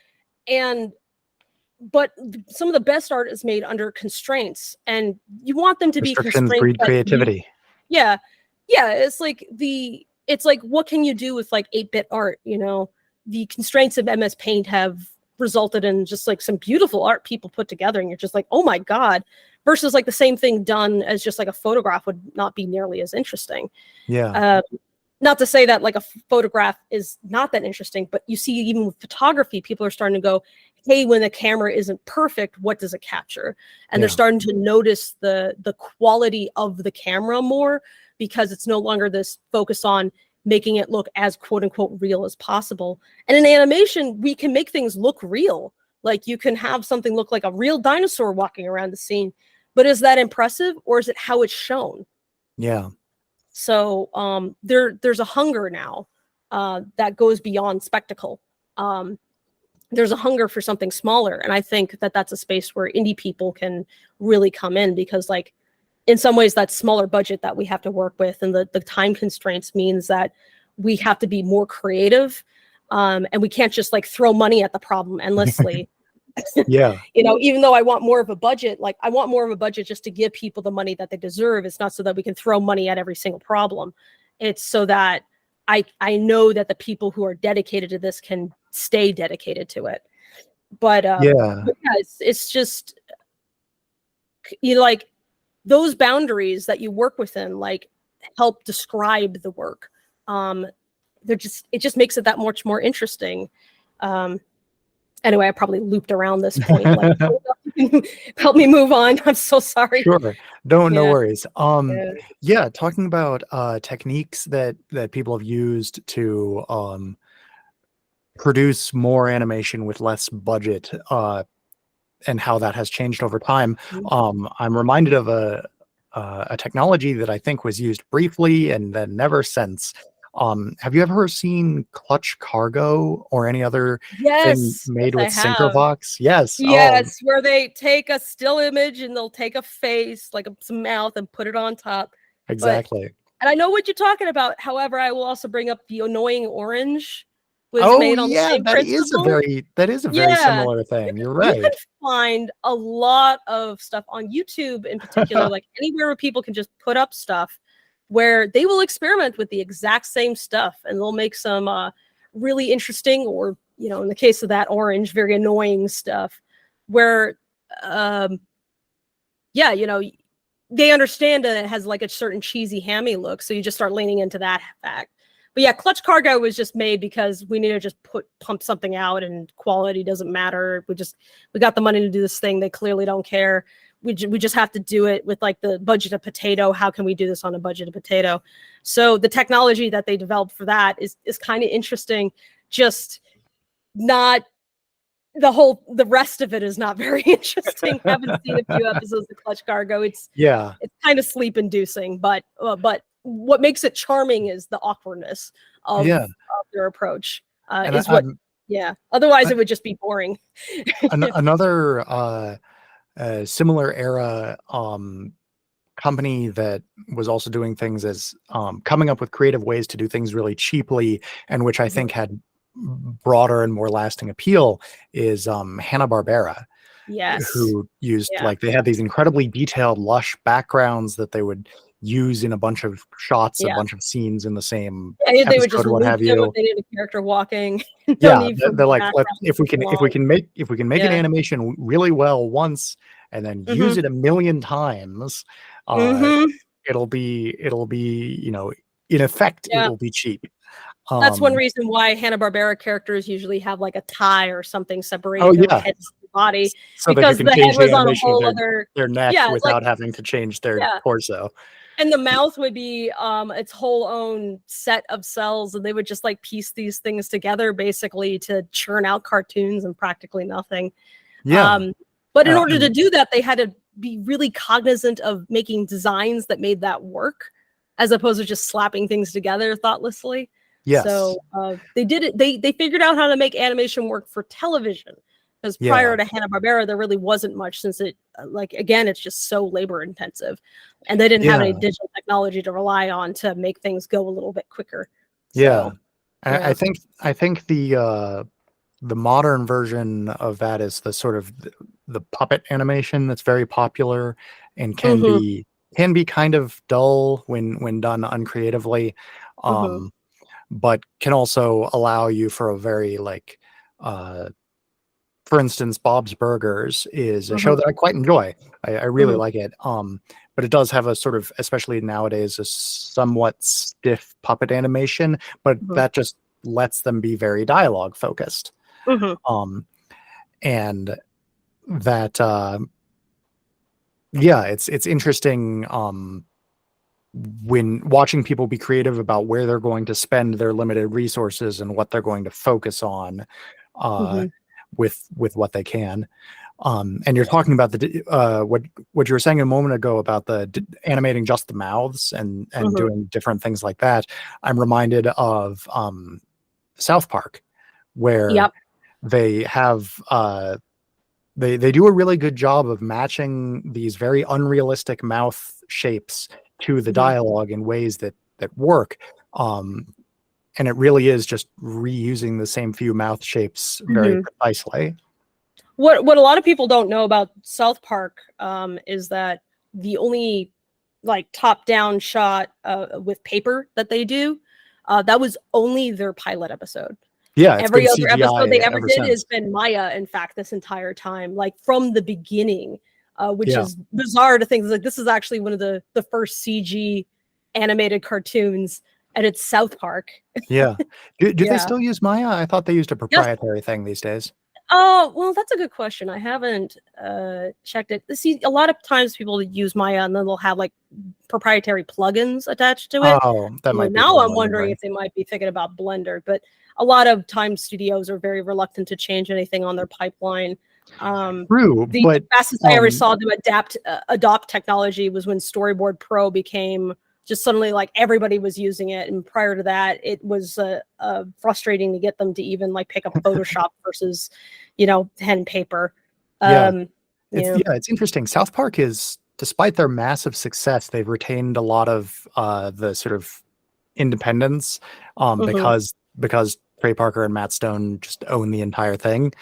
But some of the best art is made under constraints, and you want them to be constraints. Breed creativity. It's like what can you do with like 8-bit art? The constraints of MS Paint have resulted in just like some beautiful art people put together, and you're just like, oh my god. Versus like the same thing done as just like a photograph would not be nearly as interesting. Not to say that like a photograph is not that interesting, but you see even with photography, people are starting to go, hey, when the camera isn't perfect, what does it capture? And they're starting to notice the quality of the camera more, because it's no longer this focus on making it look as quote unquote real as possible. And in animation, we can make things look real. Like you can have something look like a real dinosaur walking around the scene, but is that impressive, or is it how it's shown? Yeah. So there's a hunger now that goes beyond spectacle. There's a hunger for something smaller, and I think that that's a space where indie people can really come in, because like in some ways that smaller budget that we have to work with and the time constraints means that we have to be more creative, and we can't just like throw money at the problem endlessly. Even though I want more of a budget, like I want more of a budget just to give people the money that they deserve. It's not so that we can throw money at every single problem. It's so that I know that the people who are dedicated to this can stay dedicated to it. But it's just like those boundaries that you work within, like, help describe the work. It just makes it that much more interesting. Anyway, I probably looped around this point. Like, help me move on. I'm so sorry. Sure. No Yeah. worries. Yeah. Yeah, talking about techniques that people have used to produce more animation with less budget, and how that has changed over time. I'm reminded of a technology that I think was used briefly and then never since. Have you ever seen Clutch Cargo or any other thing Yes, made I with have. Synchrovox? Yes. Oh, Yes, where they take a still image and they'll take a face, like some mouth, and put it on top. But exactly. and I know what you're talking about. However, I will also bring up the annoying orange was Oh made on the yeah, same principle. that is a very Yeah, similar thing. You're you can right. find a lot of stuff on YouTube in particular, like anywhere where people can just put up stuff where they will experiment with the exact same stuff, and they'll make some really interesting, or in the case of that orange, very annoying stuff where yeah, they understand that it has like a certain cheesy hammy look, so you just start leaning into that fact. But yeah, Clutch Cargo was just made because we need to just pump something out, and quality doesn't matter. We got the money to do this thing. They clearly don't care. We just have to do it with like the budget of potato. How can we do this on a budget of potato? So the technology that they developed for that is kind of interesting. Just not the rest of it is not very interesting. Haven't seen a few episodes of Clutch Cargo. It's Yeah. kind of sleep inducing, but what makes it charming is the awkwardness of their approach. And Is what yeah. Otherwise, it would just be boring. another similar era company that was also doing things as coming up with creative ways to do things really cheaply, and which I think had broader and more lasting appeal, is Hanna-Barbera. Yes. Who used like, they had these incredibly detailed, lush backgrounds that they would use in a bunch of shots, a bunch of scenes in the same they would just episode, what loop have them you. if they need a character walking. They're like, if we can make an animation really well once and then use it a million times, it'll be in effect it will be cheap. That's one reason why Hanna-Barbera characters usually have like a tie or something separating Oh, their yeah. heads from the body, So that because you the can head change was the on a animation whole of other their neck without like, having to change their torso. and the mouth would be its whole own set of cells, and they would just like piece these things together basically to churn out cartoons and practically nothing. But in order to do that, they had to be really cognizant of making designs that made that work, as opposed to just slapping things together thoughtlessly. Yes. So they did it. They figured out how to make animation work for television, because prior to Hanna-Barbera, there really wasn't much, since it again, it's just so labor intensive, and they didn't have any digital technology to rely on to make things go a little bit quicker. So, I think the modern version of that is the sort of the puppet animation that's very popular and can be kind of dull when done uncreatively. But can also allow you for a very for instance, Bob's Burgers is a show that I quite enjoy. I really like it. But it does have a sort of, especially nowadays, a somewhat stiff puppet animation, but that just lets them be very dialogue focused. And that, it's interesting when watching people be creative about where they're going to spend their limited resources and what they're going to focus on with what they can. And you're talking about what you were saying a moment ago about the animating just the mouths and doing different things like that. I'm reminded of South Park, where they have they do a really good job of matching these very unrealistic mouth shapes to the dialogue in ways that work. And it really is just reusing the same few mouth shapes very precisely. What a lot of people don't know about South Park is that the only top-down shot with paper that they do, that was only their pilot episode. Yeah, every other CGI episode they ever did since. has been Maya. In fact, this entire time, from the beginning, which is bizarre to think. Like, this is actually one of the first CG animated cartoons, and it's South Park. Yeah. Do they still use Maya? I thought they used a proprietary thing these days. Oh, well, that's a good question. I haven't checked it. See, a lot of times people use Maya and then they'll have like proprietary plugins attached to it. Oh, that might be. Now I'm wondering if they might be thinking about Blender, but a lot of times studios are very reluctant to change anything on their pipeline. True, the fastest I ever saw them adopt technology was when Storyboard Pro became just suddenly like everybody was using it, and prior to that it was frustrating to get them to even like pick up Photoshop versus pen and paper. It's interesting. South Park is, despite their massive success, they've retained a lot of the sort of independence because Trey Parker and Matt Stone just own the entire thing.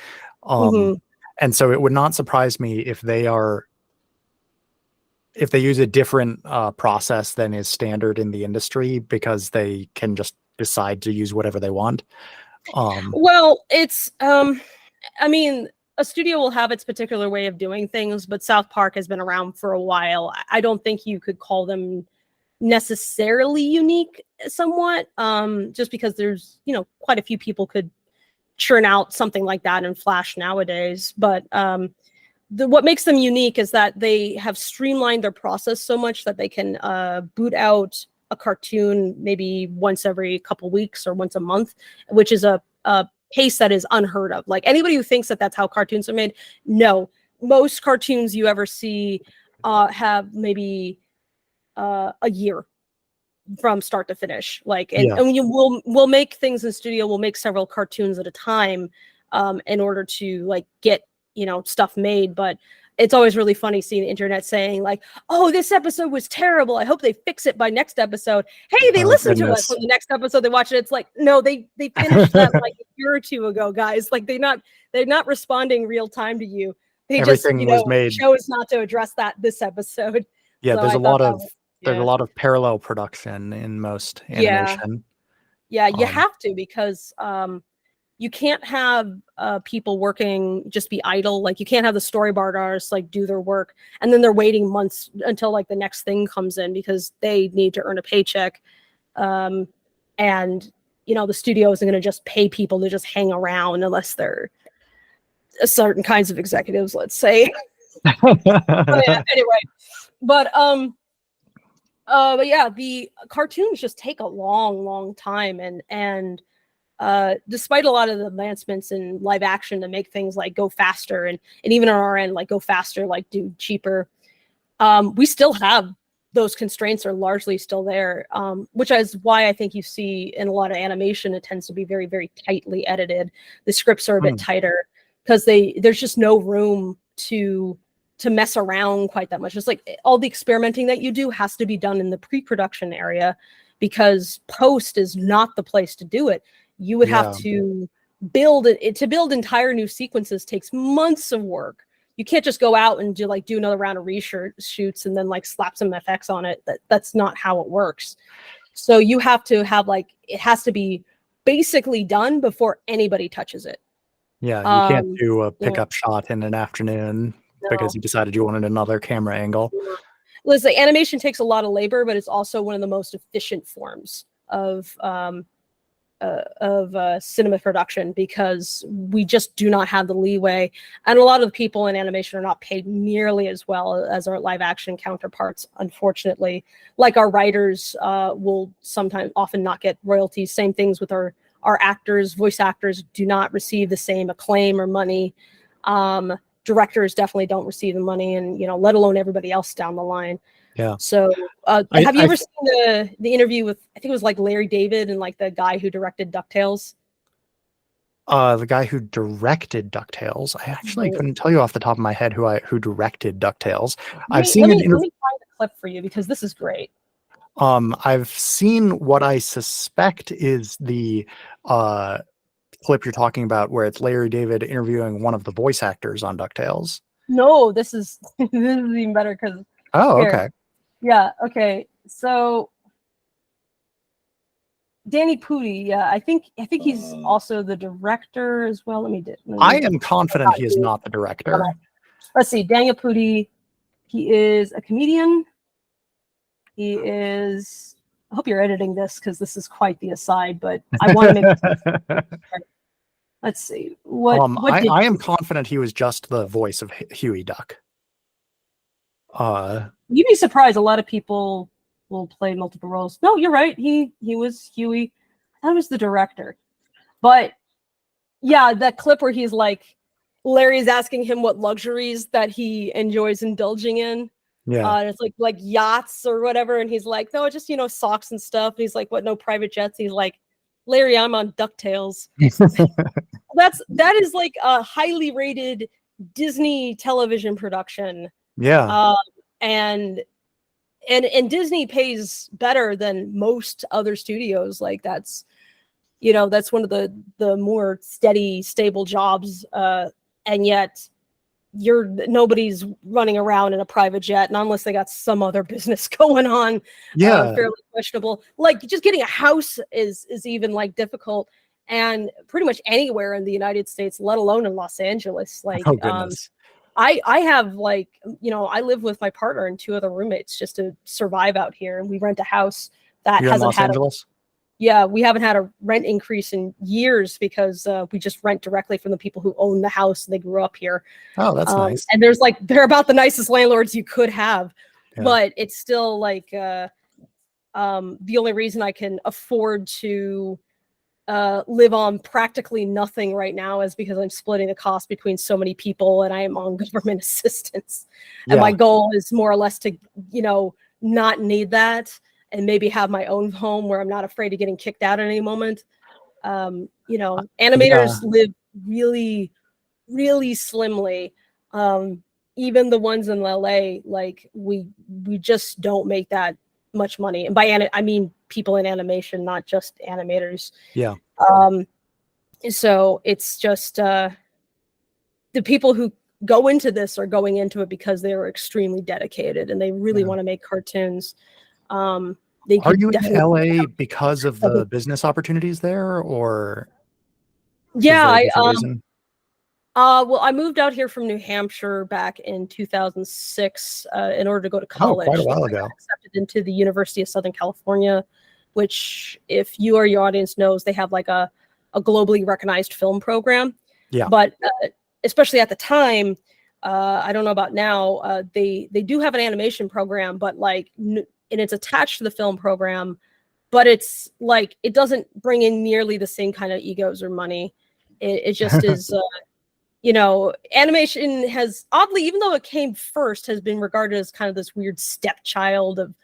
And so it would not surprise me if they use a different process than is standard in the industry, because they can just decide to use whatever they want. Well, it's, I mean, a studio will have its particular way of doing things, but South Park has been around for a while. I don't think you could call them necessarily unique somewhat, just because there's, quite a few people could churn out something like that in Flash nowadays. But what makes them unique is that they have streamlined their process so much that they can boot out a cartoon maybe once every couple weeks or once a month, which is a pace that is unheard of. Like, anybody who thinks that that's how cartoons are made, no. Most cartoons you ever see have maybe a year from start to finish. Like, and we'll make things in studio. We'll make several cartoons at a time in order to like get stuff made. But it's always really funny seeing the internet saying like, oh, this episode was terrible, I hope they fix it by next episode. Hey, they listened to us. For the next episode they watch it, it's like, no, they finished that like a year or two ago, guys. Like, they're not responding real time to you. They Everything just was made. chose not to address that this episode. Yeah, so there's a lot of parallel production in most animation. Yeah, you have to, because you can't have people working just be idle. Like, you can't have the storyboard artists like do their work and then they're waiting months until like the next thing comes in, because they need to earn a paycheck. And the studio isn't going to just pay people to just hang around unless they're certain kinds of executives, let's say. Anyway, but yeah, the cartoons just take a long time, and despite a lot of the advancements in live action to make things like go faster and even on our end, like go faster, like do cheaper, we still have those constraints are largely still there, which is why I think you see in a lot of animation, it tends to be very, very tightly edited. The scripts are a bit tighter because there's just no room to mess around quite that much. It's like all the experimenting that you do has to be done in the pre-production area, because post is not the place to do it. You would have to build it. To build entire new sequences takes months of work. You can't just go out and do another round of reshoots and then like slap some FX on it. That's not how it works. So you have to have it has to be basically done before anybody touches it. Yeah, you can't do a pickup shot in an afternoon because you decided you wanted another camera angle. Listen, animation takes a lot of labor, but it's also one of the most efficient forms of cinema production, because we just do not have the leeway, and a lot of the people in animation are not paid nearly as well as our live action counterparts, unfortunately. Like, our writers will often not get royalties. Same things with our actors. Voice actors do not receive the same acclaim or money. Directors definitely don't receive the money, and let alone everybody else down the line. Yeah. So have you ever seen the interview with, I think it was like Larry David and like the guy who directed DuckTales? The guy who directed DuckTales. I actually couldn't tell you off the top of my head who directed DuckTales. I've seen let me find the clip for you, because this is great. I've seen what I suspect is the clip you're talking about, where it's Larry David interviewing one of the voice actors on DuckTales. No, this is even better, because okay. Yeah, okay. So Danny Pudi, yeah, I think he's also the director as well. Let me I am confident he is not the director. Let's see, Daniel Pudi. He is a comedian. He is. I hope you're editing this because this is quite the aside, but I want to make. Let's see. What I am confident he was just the voice of Huey Duck. You'd be surprised. A lot of people will play multiple roles. No, you're right. He was Huey. That was the director. But yeah, that clip where he's like, Larry's asking him what luxuries that he enjoys indulging in. Yeah. And it's like yachts or whatever. And he's like, no, just, socks and stuff. And he's like, what, no private jets? And he's like, Larry, I'm on DuckTales. That is like a highly rated Disney television production. Yeah. And Disney pays better than most other studios. Like that's one of the more steady, stable jobs. And yet nobody's running around in a private jet, not unless they got some other business going on. Yeah. Fairly questionable. Like just getting a house is even like difficult, and pretty much anywhere in the United States, let alone in Los Angeles. Like, oh goodness. I have like, I live with my partner and 2 other roommates just to survive out here, and we rent a house that You're hasn't in Los had Angeles? Yeah, we haven't had a rent increase in years because we just rent directly from the people who own the house and they grew up here. Oh, that's nice. And they're about the nicest landlords you could have, Yeah. but it's still like the only reason I can afford to live on practically nothing right now is because I'm splitting the cost between so many people and I am on government assistance. And my goal is more or less to, not need that, and maybe have my own home where I'm not afraid of getting kicked out at any moment. Animators live really, really slimly. Even the ones in LA, like we just don't make that much money. And by I mean people in animation, not just animators. Yeah. So it's just the people who go into this are going into it because they are extremely dedicated and they really want to make cartoons. Are you in LA because of the business opportunities there, or? Yeah, I moved out here from New Hampshire back in 2006 in order to go to college. Oh, quite a while ago. I got accepted into the University of Southern California, which, if you or your audience knows, they have like a globally recognized film program. Yeah. But especially at the time, I don't know about now, they do have an animation program, but and it's attached to the film program, but it's like it doesn't bring in nearly the same kind of egos or money. It just is, animation has oddly, even though it came first, has been regarded as kind of this weird stepchild of,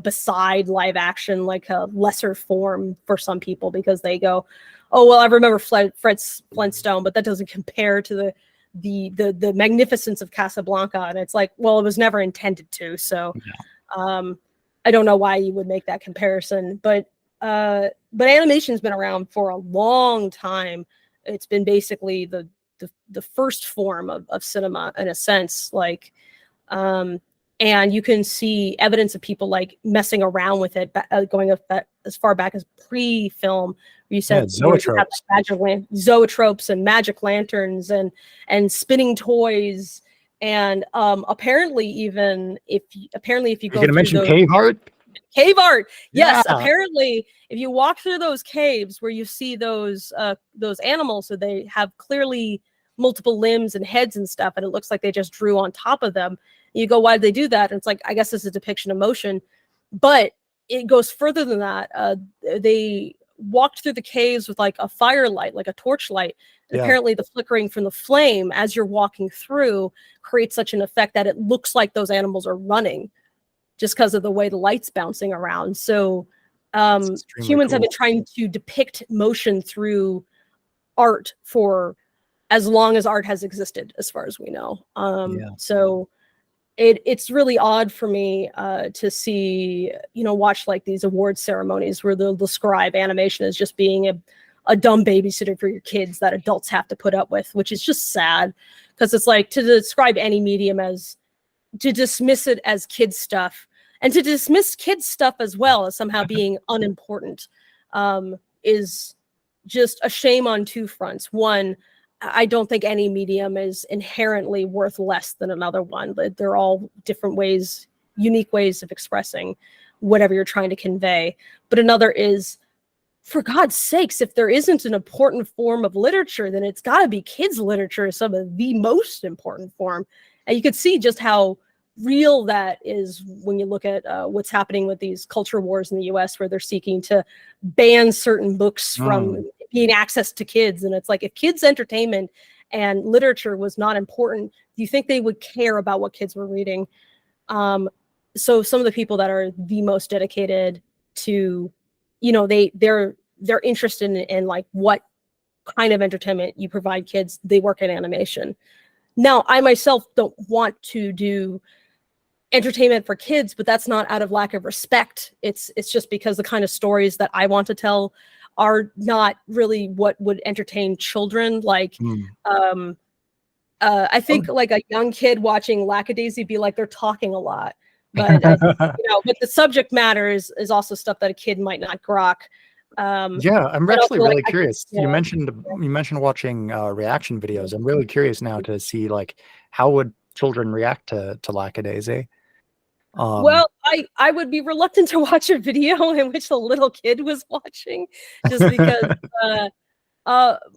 beside live action, like a lesser form for some people, because they go, oh, well, I remember Fred Flintstone, but that doesn't compare to the magnificence of Casablanca. And it's like, well, it was never intended to. So, I don't know why you would make that comparison, but animation's been around for a long time. It's been basically the first form of cinema in a sense, and you can see evidence of people like messing around with it, going up as far back as pre-film. You said zoetropes and magic lanterns and spinning toys. And apparently if you go, you're gonna mention cave art. Yes, apparently if you walk through those caves where you see those animals, so they have clearly multiple limbs and heads and stuff, and it looks like they just drew on top of them. You go, why did they do that? And it's like, I guess it's a depiction of motion, but it goes further than that. They walked through the caves with like a firelight, like a torchlight. And apparently the flickering from the flame as you're walking through creates such an effect that it looks like those animals are running just because of the way the light's bouncing around. So humans have been trying to depict motion through art for as long as art has existed, as far as we know. So it's really odd for me to see, watch like these award ceremonies where they'll describe animation as just being a dumb babysitter for your kids that adults have to put up with, which is just sad, because it's like to describe any medium as, to dismiss it as kids stuff, and to dismiss kids stuff as well as somehow being unimportant, is just a shame on 2 fronts. One, I don't think any medium is inherently worth less than another one. They're all different ways, unique ways of expressing whatever you're trying to convey. But another is, for God's sakes, if there isn't an important form of literature, then it's got to be kids' literature, some of the most important form. And you could see just how real that is when you look at what's happening with these culture wars in the US, where they're seeking to ban certain books from being accessed to kids. And it's like, if kids' entertainment and literature was not important, do you think they would care about what kids were reading? So some of the people that are the most dedicated to, you know, they're interested in like what kind of entertainment you provide kids. They work in animation. Now, I myself don't want to do entertainment for kids, but that's not out of lack of respect. It's just because the kind of stories that I want to tell are not really what would entertain children. Like, I think like a young kid watching Lackadaisy be like, they're talking a lot, but you know, but the subject matter is also stuff that a kid might not grok. Yeah, I'm actually really curious. Yeah. You mentioned watching reaction videos. I'm really curious now to see like how would children react to Lackadaisy. Well, I would be reluctant to watch a video in which a little kid was watching, just because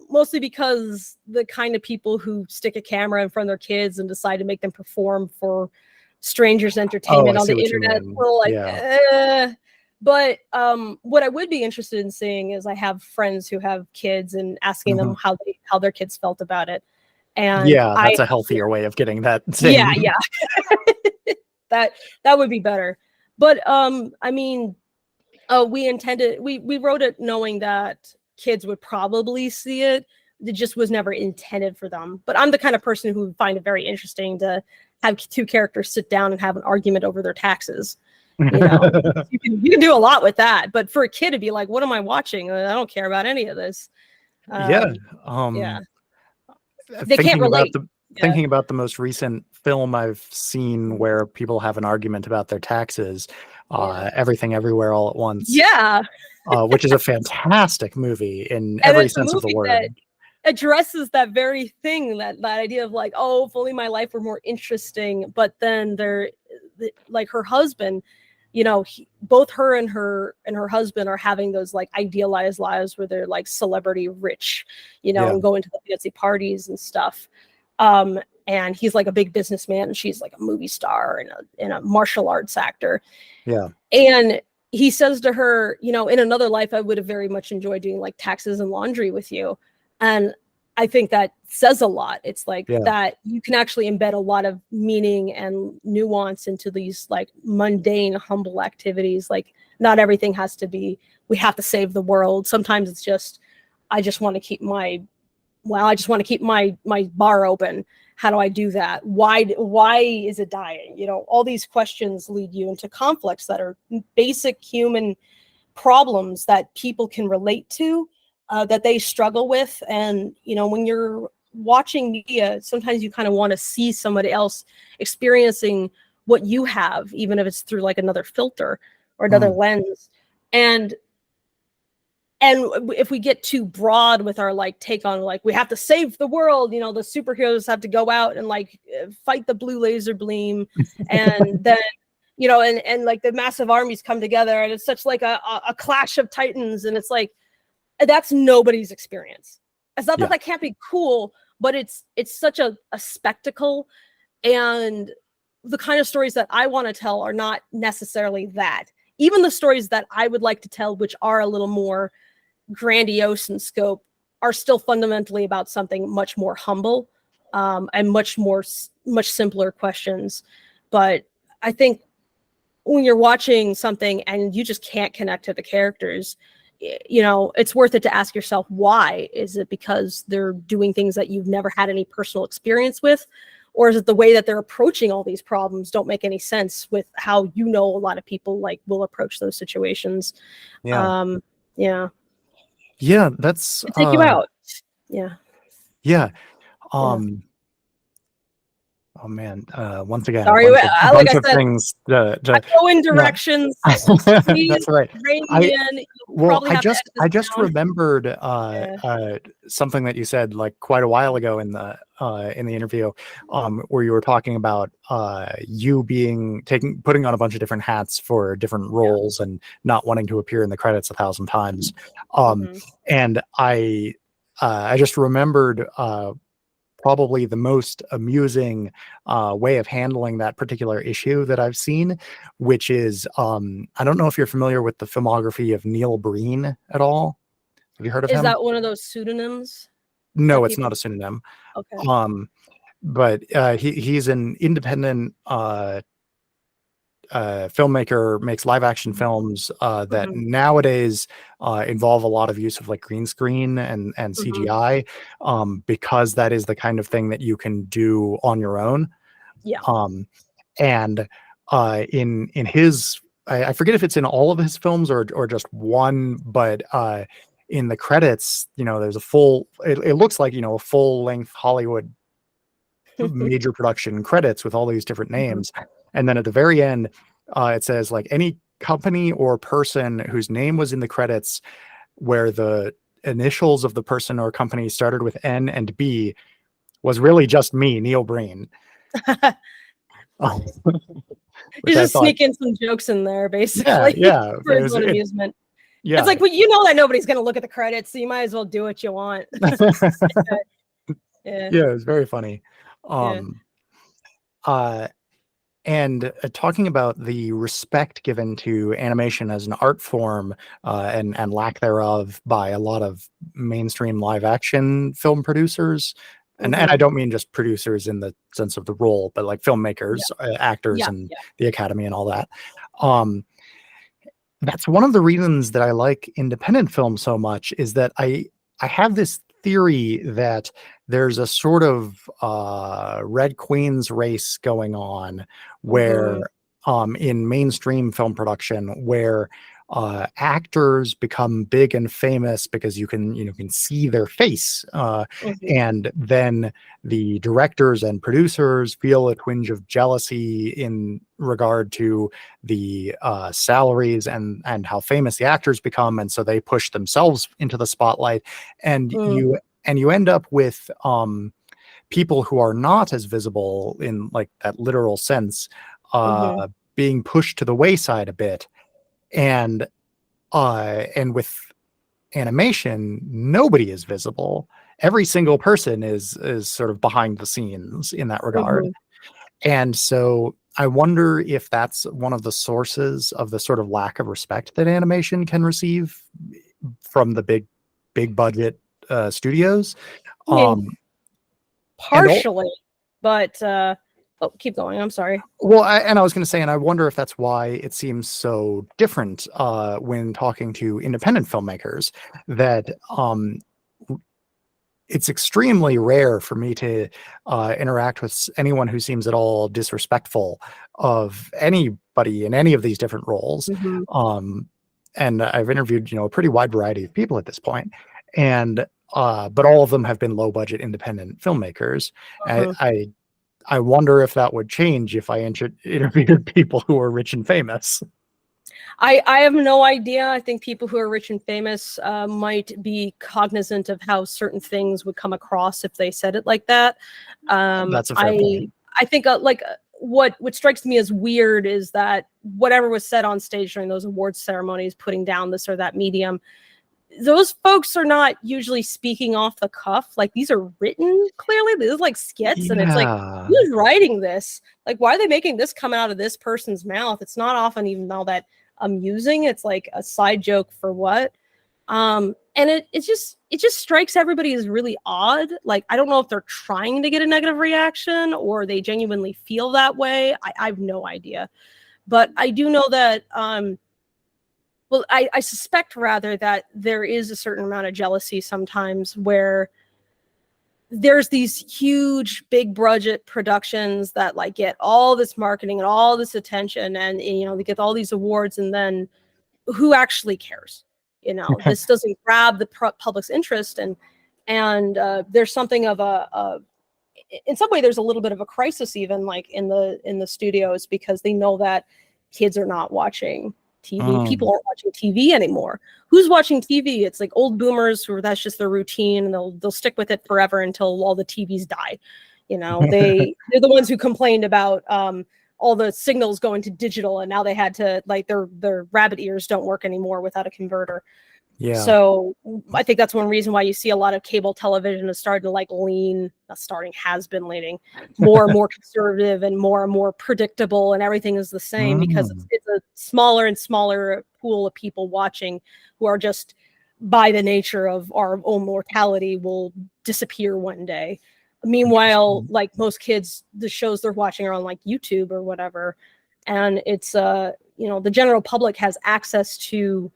mostly because the kind of people who stick a camera in front of their kids and decide to make them perform for strangers' entertainment on the internet, well, like, but what I would be interested in seeing is, I have friends who have kids and asking them how their kids felt about it. And yeah, that's a healthier way of getting that. Yeah. that would be better. But I mean, we wrote it knowing that kids would probably see it. It just was never intended for them. But I'm the kind of person who would find it very interesting to have two characters sit down and have an argument over their taxes. You know, you can do a lot with that. But for a kid to be like, what am I watching? I don't care about any of this. Yeah. They can't relate. Thinking about the most recent film I've seen where people have an argument about their taxes, Everything Everywhere All at Once. Yeah. Which is a fantastic movie in every sense of the word. That addresses that very thing, that idea of like, oh, if only my life were more interesting. But then like her husband, you know, both her and her husband are having those like idealized lives where they're like celebrity rich, you know, and going to the fancy parties and stuff. And he's like a big businessman and she's like a movie star and a martial arts actor. Yeah. And he says to her, you know, in another life, I would have very much enjoyed doing like taxes and laundry with you. And I think that says a lot. It's like that you can actually embed a lot of meaning and nuance into these like mundane, humble activities. Like, not everything has to be, we have to save the world. Sometimes it's just, I just want to keep my bar open. How do I do that? Why is it dying? You know, all these questions lead you into conflicts that are basic human problems that people can relate to, that they struggle with. And, you know, when you're watching media, sometimes you kind of want to see somebody else experiencing what you have, even if it's through like another filter or another lens. And if we get too broad with our like take on like, we have to save the world, you know, the superheroes have to go out and like fight the blue laser beam, and then, you know, and like the massive armies come together and it's such like a clash of titans, and it's like, that's nobody's experience. It's not that can't be cool, but it's such a spectacle. And the kind of stories that I want to tell are not necessarily that. Even the stories that I would like to tell, which are a little more grandiose in scope, are still fundamentally about something much more humble, and much simpler questions. But I think when you're watching something and you just can't connect to the characters, you know, it's worth it to ask yourself, why? Is it because they're doing things that you've never had any personal experience with? Or is it the way that they're approaching all these problems don't make any sense with how, you know, a lot of people like will approach those situations? That's take you out. Oh man, once again, a Sorry, bunch of like I said, things. I go in No, directions. Please that's right. rein I me in. You'll Well, probably have to edit this I just down. remembered Yeah. something that you said like quite a while ago in the interview, where you were talking about you putting on a bunch of different hats for different roles and not wanting to appear in the credits 1,000 times. Um, Mm-hmm. and I just remembered probably the most amusing way of handling that particular issue that I've seen, which is I don't know if you're familiar with the filmography of Neil Breen at all. Have you heard of Is him? that one of those pseudonyms No, that it's not people? a pseudonym. Okay. Um, but he's an independent filmmaker, makes live action films that Mm-hmm. nowadays involve a lot of use of like green screen and Mm-hmm. CGI, because that is the kind of thing that you can do on your own. Yeah. Um, and in his, I forget if it's in all of his films or just one, but in the credits, there's a full. It looks like a full length Hollywood major production credits with all these different Mm-hmm. names, and then at the very end, it says like any company or person whose name was in the credits where the initials of the person or company started with N and B was really just me, Neil Breen. He's Which I just thought, sneaking some jokes in there, yeah, basically, yeah, for his own amusement. It's yeah. like, well, you know that nobody's going to look at the credits, so you might as well do what you want. Yeah, Yeah, it was very funny. yeah. Um, uh, and talking about the respect given to animation as an art form, and lack thereof by a lot of mainstream live action film producers. And I Mm-hmm. don't mean just producers in the sense of the role, but like Yeah, filmmakers, actors, yeah, and yeah. the Academy and all that. Um, that's one of the reasons that I like independent film so much, is that I have this theory that there's a sort of Red Queen's race going on Mm-hmm. where in mainstream film production where actors become big and famous because you can see their face, Mm-hmm. and then the directors and producers feel a twinge of jealousy in regard to the salaries and how famous the actors become, and so they push themselves into the spotlight, and Mm-hmm. you end up with people who are not as visible in like that literal sense, Mm-hmm. being pushed to the wayside a bit, and with animation nobody is visible. Every single person is sort of behind the scenes in that regard. Mm-hmm. And so I wonder if that's one of the sources of the sort of lack of respect that animation can receive from the big budget studios. I mean, Um, and all, partially, but oh, keep going. I'm sorry. well, I was going to say, and I wonder if that's why it seems so different when talking to independent filmmakers, that it's extremely rare for me to interact with anyone who seems at all disrespectful of anybody in any of these different roles. Mm-hmm. Um, and I've interviewed, a pretty wide variety of people at this point, and but all of them have been low budget independent filmmakers. I, Mm-hmm. I I wonder if that would change if I interviewed people who are rich and famous. I have no idea. I think people who are rich and famous might be cognizant of how certain things would come across if they said it like that. That's a fair point. I think what strikes me as weird is that whatever was said on stage during those awards ceremonies, putting down this or that medium, those folks are not usually speaking off the cuff. Like, these are written clearly. These are like skits, and it's like, Yeah. who's writing this? Like, why are they making this come out of this person's mouth? It's not often even all that amusing. It's like a side joke for what? And it just strikes everybody as really odd. Like, I don't know if they're trying to get a negative reaction or they genuinely feel that way. I have no idea. But I do know that well, I suspect rather that there is a certain amount of jealousy sometimes where there's these huge big budget productions that like get all this marketing and all this attention, and they get all these awards, and then who actually cares? This doesn't grab the public's interest, and there's something of a in some way there's a little bit of a crisis even like in the studios, because they know that kids are not watching TV. People aren't watching TV anymore. Who's watching TV? It's like old boomers who that's just their routine, and they'll stick with it forever until all the TVs die. You know, they're the ones who complained about all the signals going to digital, and now they had to like their rabbit ears don't work anymore without a converter. Yeah. So I think that's one reason why you see a lot of cable television is starting to like has been leaning more and more conservative and more predictable, and everything is the same because it's a smaller and smaller pool of people watching who are just, by the nature of our own mortality, will disappear one day. Meanwhile, like most kids, the shows they're watching are on like YouTube or whatever. And it's, the general public has access to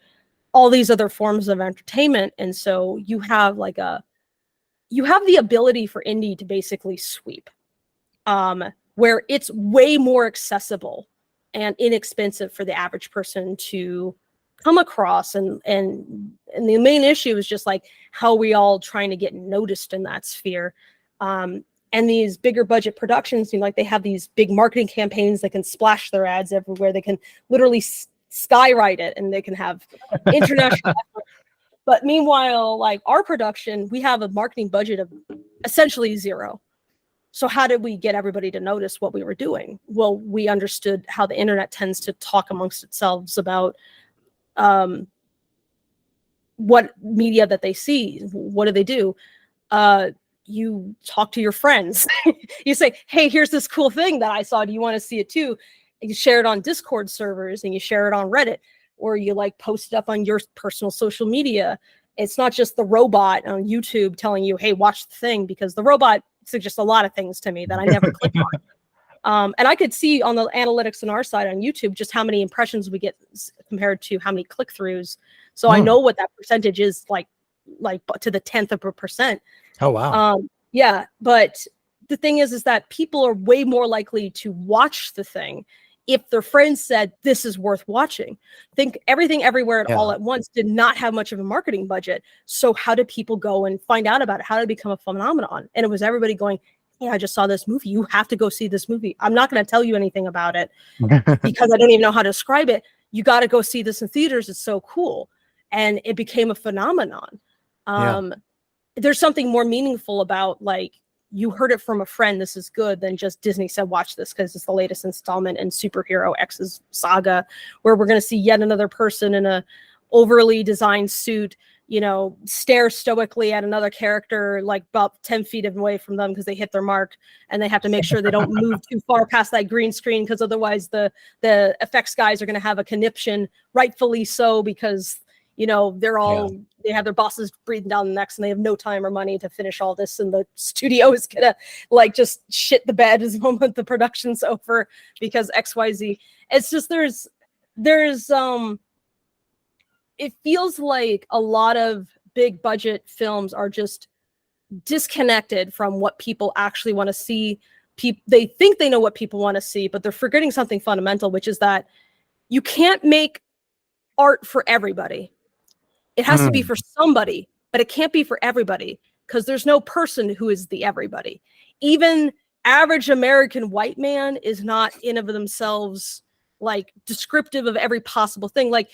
all these other forms of entertainment. And so you have the ability for indie to basically sweep, where it's way more accessible and inexpensive for the average person to come across. And the main issue is just like, how are we all trying to get noticed in that sphere? And these bigger budget productions, like they have these big marketing campaigns that can splash their ads everywhere. They can literally skywrite it, and they can have international effort. But meanwhile, like our production, we have a marketing budget of essentially zero. So how did we get everybody to notice what we were doing? Well, we understood how the internet tends to talk amongst itself about what media that they see. What do? You talk to your friends. You say, hey, here's this cool thing that I saw. Do you want to see it too? And you share it on Discord servers, and you share it on Reddit, or you like post it up on your personal social media. It's not just the robot on YouTube telling you, hey, watch the thing, because the robot suggests a lot of things to me that I never click on. And I could see on the analytics on our side on YouTube just how many impressions we get compared to how many click-throughs. So I know what that percentage is like to the 10th of a percent. Oh, wow. Yeah, but the thing is that people are way more likely to watch the thing if their friends said this is worth watching. Think Everything Everywhere and All at Once did not have much of a marketing budget. So how did people go and find out about it? How did it become a phenomenon? And it was everybody going, hey, I just saw this movie. You have to go see this movie. I'm not going to tell you anything about it because I don't even know how to describe it. You got to go see this in theaters. It's so cool. And it became a phenomenon. There's something more meaningful about like, you heard it from a friend, this is good, than just Disney said, watch this because it's the latest installment in Superhero X's saga, where we're going to see yet another person in a overly designed suit, stare stoically at another character, like about 10 feet away from them because they hit their mark, and they have to make sure they don't move too far past that green screen, because otherwise the effects guys are going to have a conniption, rightfully so, because they're all they have their bosses breathing down the necks, and they have no time or money to finish all this, and the studio is gonna like just shit the bed as the moment the production's over because XYZ. It's just there's it feels like a lot of big budget films are just disconnected from what people actually want to see. They think they know what people want to see, but they're forgetting something fundamental, which is that you can't make art for everybody. It has to be for somebody, but it can't be for everybody, because there's no person who is the everybody. Even average American white man is not in of themselves like descriptive of every possible thing. Like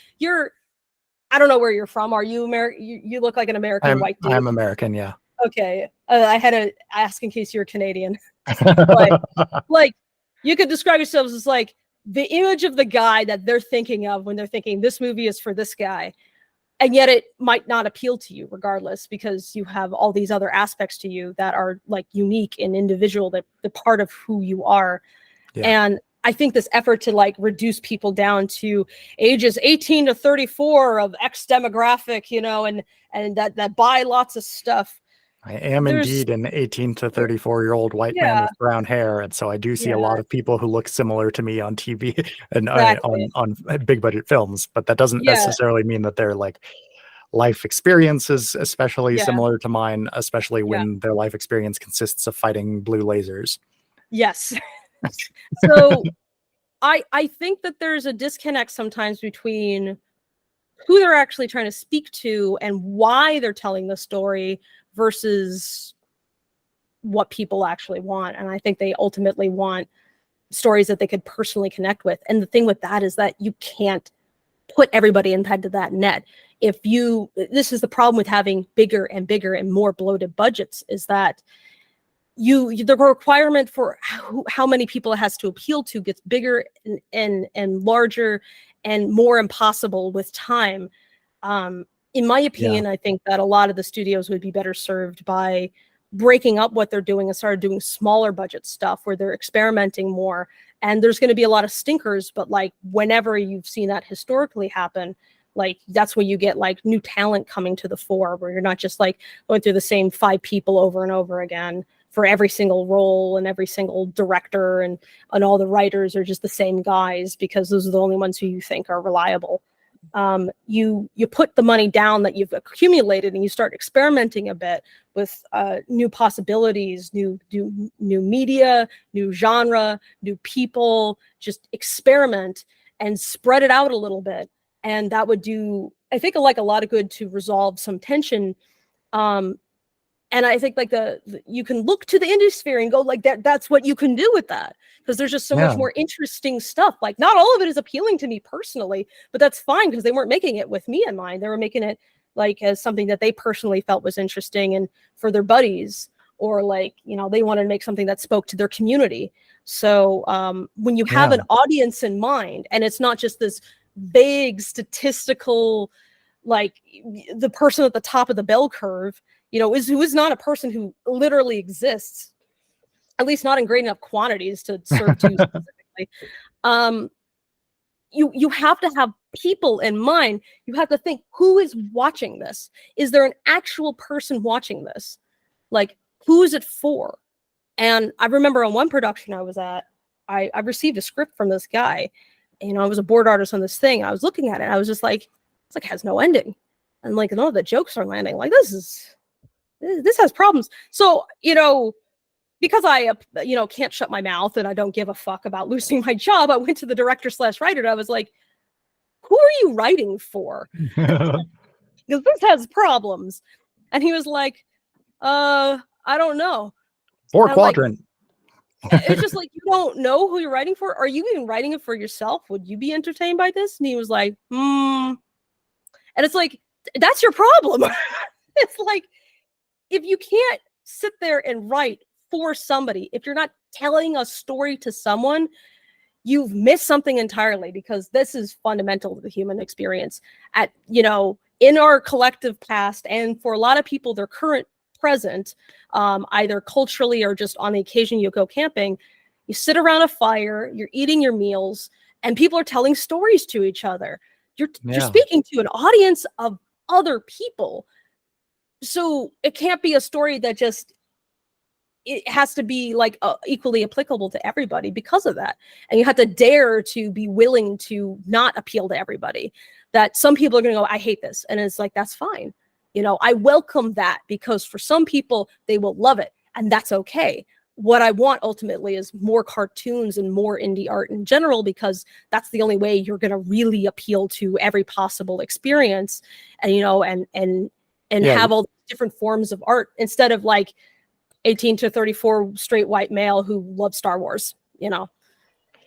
I don't know where you're from. Are you American? You look like an American white dude. I'm American, yeah. Okay. I had to ask in case you're Canadian. But like, you could describe yourselves as like the image of the guy that they're thinking of when they're thinking this movie is for this guy. And yet it might not appeal to you regardless, because you have all these other aspects to you that are like unique and individual, that the part of who you are. Yeah. And I think this effort to like reduce people down to ages 18 to 34 of X demographic, and that buy lots of stuff. I am indeed an 18 to 34-year-old white man with brown hair, and so I do see a lot of people who look similar to me on TV and on big budget films, but that doesn't necessarily mean that their like life experience is especially similar to mine, especially when their life experience consists of fighting blue lasers. Yes. So I think that there's a disconnect sometimes between who they're actually trying to speak to and why they're telling the story versus what people actually want. And I think they ultimately want stories that they could personally connect with. And the thing with that is that you can't put everybody into that net. This is the problem with having bigger and bigger and more bloated budgets, is that the requirement for how many people it has to appeal to gets bigger and larger and more impossible with time. In my opinion, I think that a lot of the studios would be better served by breaking up what they're doing and started doing smaller budget stuff where they're experimenting more. And there's going to be a lot of stinkers, but like whenever you've seen that historically happen, like that's when you get like new talent coming to the fore, where you're not just like going through the same 5 people over and over again for every single role and every single director, and all the writers are just the same guys because those are the only ones who you think are reliable. You put the money down that you've accumulated and you start experimenting a bit with new possibilities, new media, new genre, new people. Just experiment and spread it out a little bit, and that would do, I think, like a lot of good to resolve some tension. And I think like you can look to the indie sphere and go like that's what you can do with that, because there's just so much more interesting stuff. Like not all of it is appealing to me personally, but that's fine because they weren't making it with me in mind. They were making it like as something that they personally felt was interesting and for their buddies, or like, you know, they wanted to make something that spoke to their community. So when you have an audience in mind, and it's not just this vague statistical, like the person at the top of the bell curve, you know, who is not a person who literally exists, at least not in great enough quantities to serve to specifically. You have to have people in mind. You have to think, who is watching this? Is there an actual person watching this? Like, who is it for? And I remember on one production I was at, I received a script from this guy. You know, I was a board artist on this thing. I was looking at it. I was just like, it's like has no ending. And like, none of the jokes are landing. Like, this has problems. So, you know, because I, you know, can't shut my mouth and I don't give a fuck about losing my job, I went to the director/writer and I was like, who are you writing for? Because this has problems. And he was like, I don't know. 4 quadrant. Like, it's just like, you don't know who you're writing for? Are you even writing it for yourself? Would you be entertained by this? And he was like, And it's like, that's your problem. It's like, if you can't sit there and write for somebody, if you're not telling a story to someone, you've missed something entirely, because this is fundamental to the human experience at, you know, in our collective past, and for a lot of people, their current present, either culturally or just on the occasion you go camping, you sit around a fire, you're eating your meals, and people are telling stories to each other. You're speaking to an audience of other people. So it can't be a story that just, it has to be like equally applicable to everybody because of that. And you have to dare to be willing to not appeal to everybody. That some people are going to go, I hate this. And it's like, that's fine. You know, I welcome that, because for some people, they will love it. And that's okay. What I want ultimately is more cartoons and more indie art in general, because that's the only way you're going to really appeal to every possible experience. And, you know, and have all different forms of art, instead of like 18 to 34 straight white male who loves Star Wars, you know?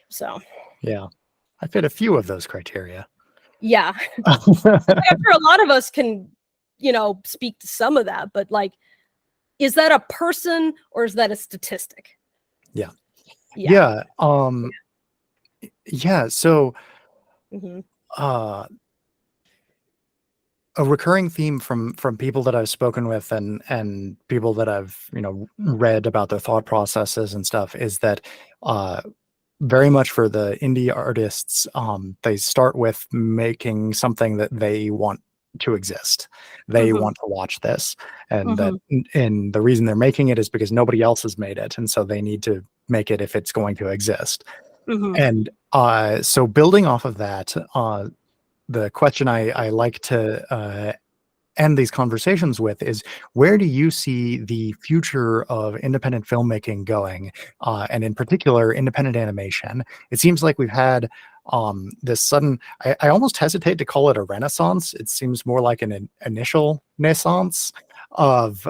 So. Yeah. I fit a few of those criteria. Yeah. I'm sure a lot of us can, you know, speak to some of that, but like, is that a person or is that a statistic? Yeah. So, a recurring theme from people that I've spoken with and people that I've, you know, read about their thought processes and stuff is that very much for the indie artists, they start with making something that they want to exist. They want to watch this, and and the reason they're making it is because nobody else has made it, and so they need to make it if it's going to exist. And so building off of that, the question I like to end these conversations with is, where do you see the future of independent filmmaking going, and in particular independent animation? It seems like we've had this sudden, I almost hesitate to call it a renaissance. It seems more like an initial naissance of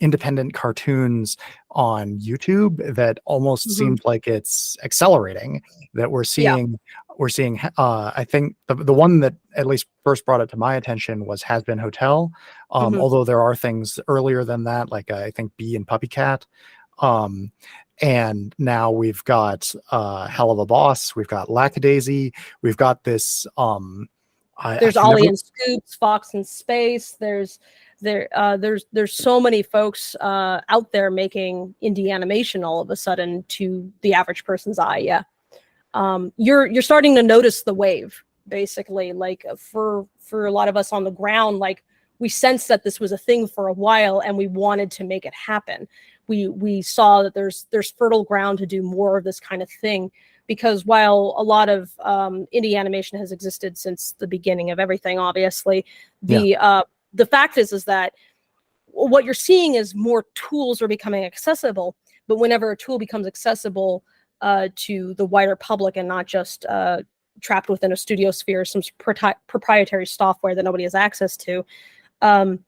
independent cartoons on YouTube that almost Mhm. seems like it's accelerating. That Yeah. we're seeing. I think the one that at least first brought it to my attention was Has Been Hotel. Mhm. Although there are things earlier than that, like I think Bee and Puppy Cat. Um, and now we've got Hell of a Boss. We've got Lackadaisy. We've got this. I There's can Ollie never. and Scoops, Fox in Space. There's so many folks out there making indie animation all of a sudden to the average person's eye. Yeah. You're starting to notice the wave, basically. Like for a lot of us on the ground, like we sensed that this was a thing for a while and we wanted to make it happen. We saw that there's fertile ground to do more of this kind of thing, because while a lot of indie animation has existed since the beginning of everything, obviously, Yeah. the fact is that what you're seeing is more tools are becoming accessible. But whenever a tool becomes accessible to the wider public and not just trapped within a studio sphere, some proprietary software that nobody has access to, um,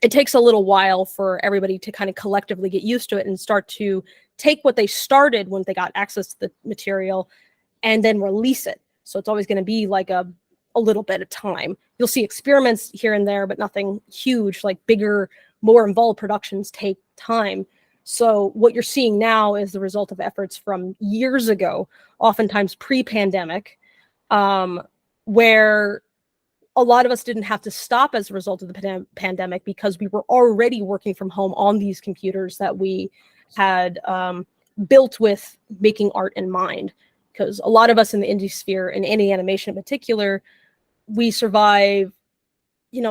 it takes a little while for everybody to kind of collectively get used to it and start to take what they started when they got access to the material and then release it. So it's always going to be like a little bit of time. You'll see experiments here and there, but nothing huge. Like bigger, more involved productions take time. So what you're seeing now is the result of efforts from years ago, oftentimes pre-pandemic, where a lot of us didn't have to stop as a result of the pandemic because we were already working from home on these computers that we had built with making art in mind. Because a lot of us in the indie sphere, and any animation in particular, we survive,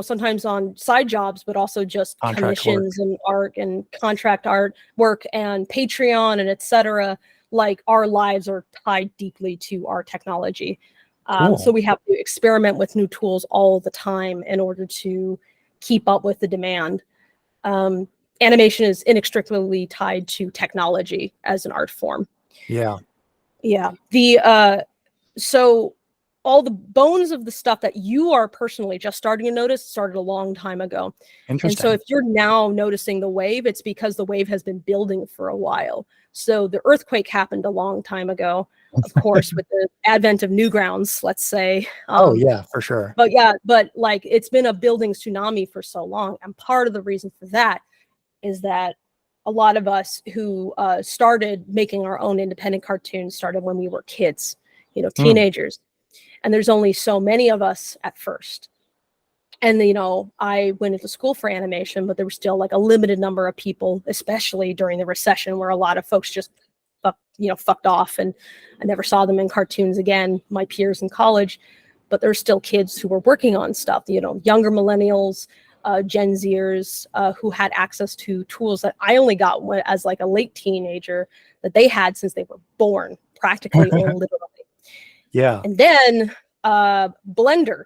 sometimes on side jobs, but also just Contract work. commissions and art and contract art work and Patreon and etc. Like our lives are tied deeply to our technology. So Cool. we have to experiment with new tools all the time in order to keep up with the demand. Animation is inextricably tied to technology as an art form. Yeah. Yeah. So all the bones of the stuff that you are personally just starting to notice started a long time ago. And so Interesting. if you're now noticing the wave, it's because the wave has been building for a while. So the earthquake happened a long time ago, of course, with the advent of Newgrounds, let's say. Oh yeah, for sure. But like it's been a building tsunami for so long. And part of the reason for that is that a lot of us who started making our own independent cartoons started when we were kids, Hmm. teenagers. And there's only so many of us at first. And, I went into school for animation, but there was still like a limited number of people, especially during the recession, where a lot of folks just fucked off, and I never saw them in cartoons again, my peers in college. But there's still kids who were working on stuff, younger millennials, Gen Zers, who had access to tools that I only got as like a late teenager, that they had since they were born, practically or literally. Yeah. And then Blender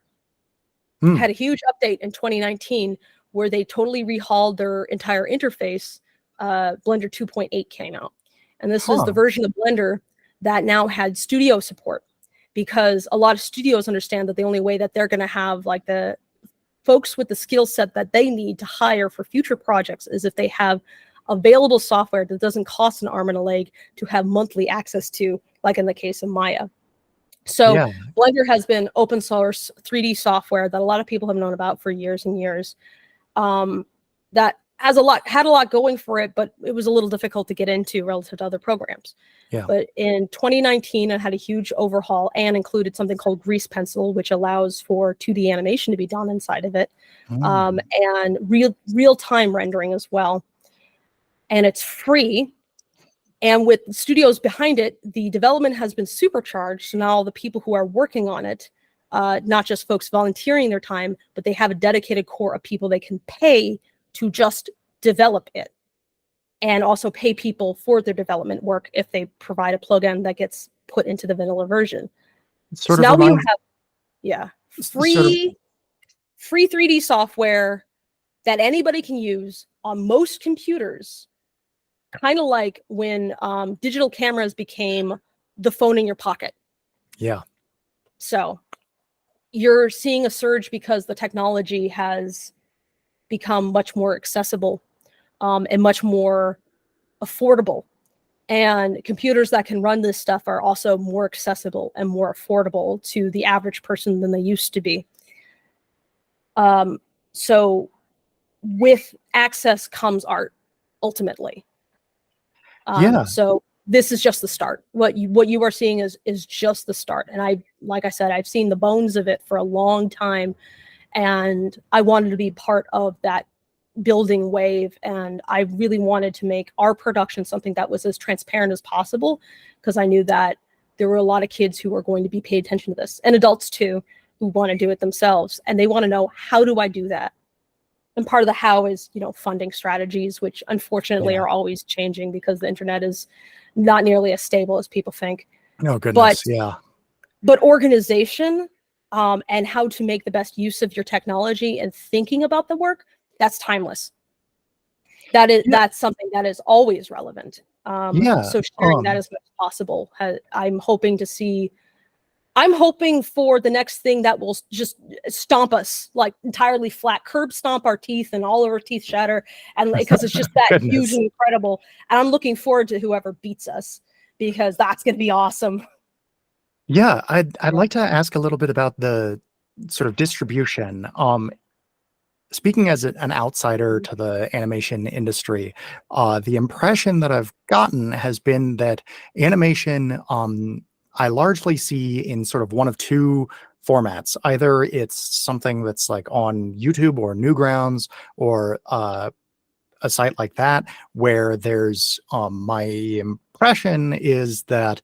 Hmm. had a huge update in 2019 where they totally rehauled their entire interface. Blender 2.8 came out. And this was the Huh. version of Blender that now had studio support, because a lot of studios understand that the only way that they're going to have like the folks with the skill set that they need to hire for future projects is if they have available software that doesn't cost an arm and a leg to have monthly access to, like in the case of Maya. So Yeah. Blender has been open source 3D software that a lot of people have known about for years and years. That had a lot going for it, but it was a little difficult to get into relative to other programs. Yeah. But in 2019, it had a huge overhaul and included something called Grease Pencil, which allows for 2D animation to be done inside of it, Hmm. and real-time rendering as well. And it's free. And with the studios behind it, the development has been supercharged. So now all the people who are working on it, not just folks volunteering their time, but they have a dedicated core of people they can pay to just develop it, and also pay people for their development work if they provide a plugin that gets put into the vanilla version. It sort So of now we reminds. have Sort of. free 3D software that anybody can use on most computers, kind of like when digital cameras became the phone in your pocket. Yeah. So you're seeing a surge because the technology has become much more accessible. and much more affordable. And computers that can run this stuff are also more accessible and more affordable to the average person than they used to be. So with access comes art, ultimately. Yeah. So this is just the start. What you are seeing is just the start. And like I said, I've seen the bones of it for a long time, and I wanted to be part of that building wave. And I really wanted to make our production something that was as transparent as possible, because I knew that there were a lot of kids who were going to be paying attention to this, and adults too, who want to do it themselves. And they want to know, how do I do that? And part of the how is, funding strategies, which unfortunately are always changing because the internet is not nearly as stable as people think. Oh, goodness. But organization, and how to make the best use of your technology and thinking about the work, that's timeless. That's something that is always relevant. So sharing that as much as possible. I'm hoping for the next thing that will just stomp us, like entirely flat, curb stomp our teeth and all of our teeth shatter. And because it's just that huge and incredible. And I'm looking forward to whoever beats us, because that's going to be awesome. Yeah, I'd like to ask a little bit about the sort of distribution. Speaking as an outsider to the animation industry, the impression that I've gotten has been that animation, I largely see in sort of one of two formats. Either it's something that's like on YouTube or Newgrounds or a site like that, where there's my impression is that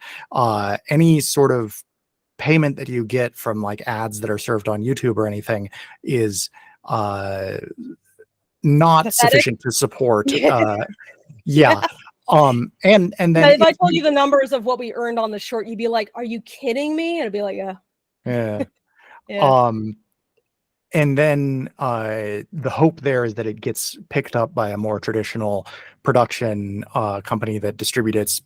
any sort of payment that you get from like ads that are served on YouTube or anything is not pathetic. Sufficient to support. Yeah. And then if I told you the numbers of what we earned on the short, you'd be like, "Are you kidding me?" And it'd be like, Yeah. Yeah. And then the hope there is that it gets picked up by a more traditional production company that distributes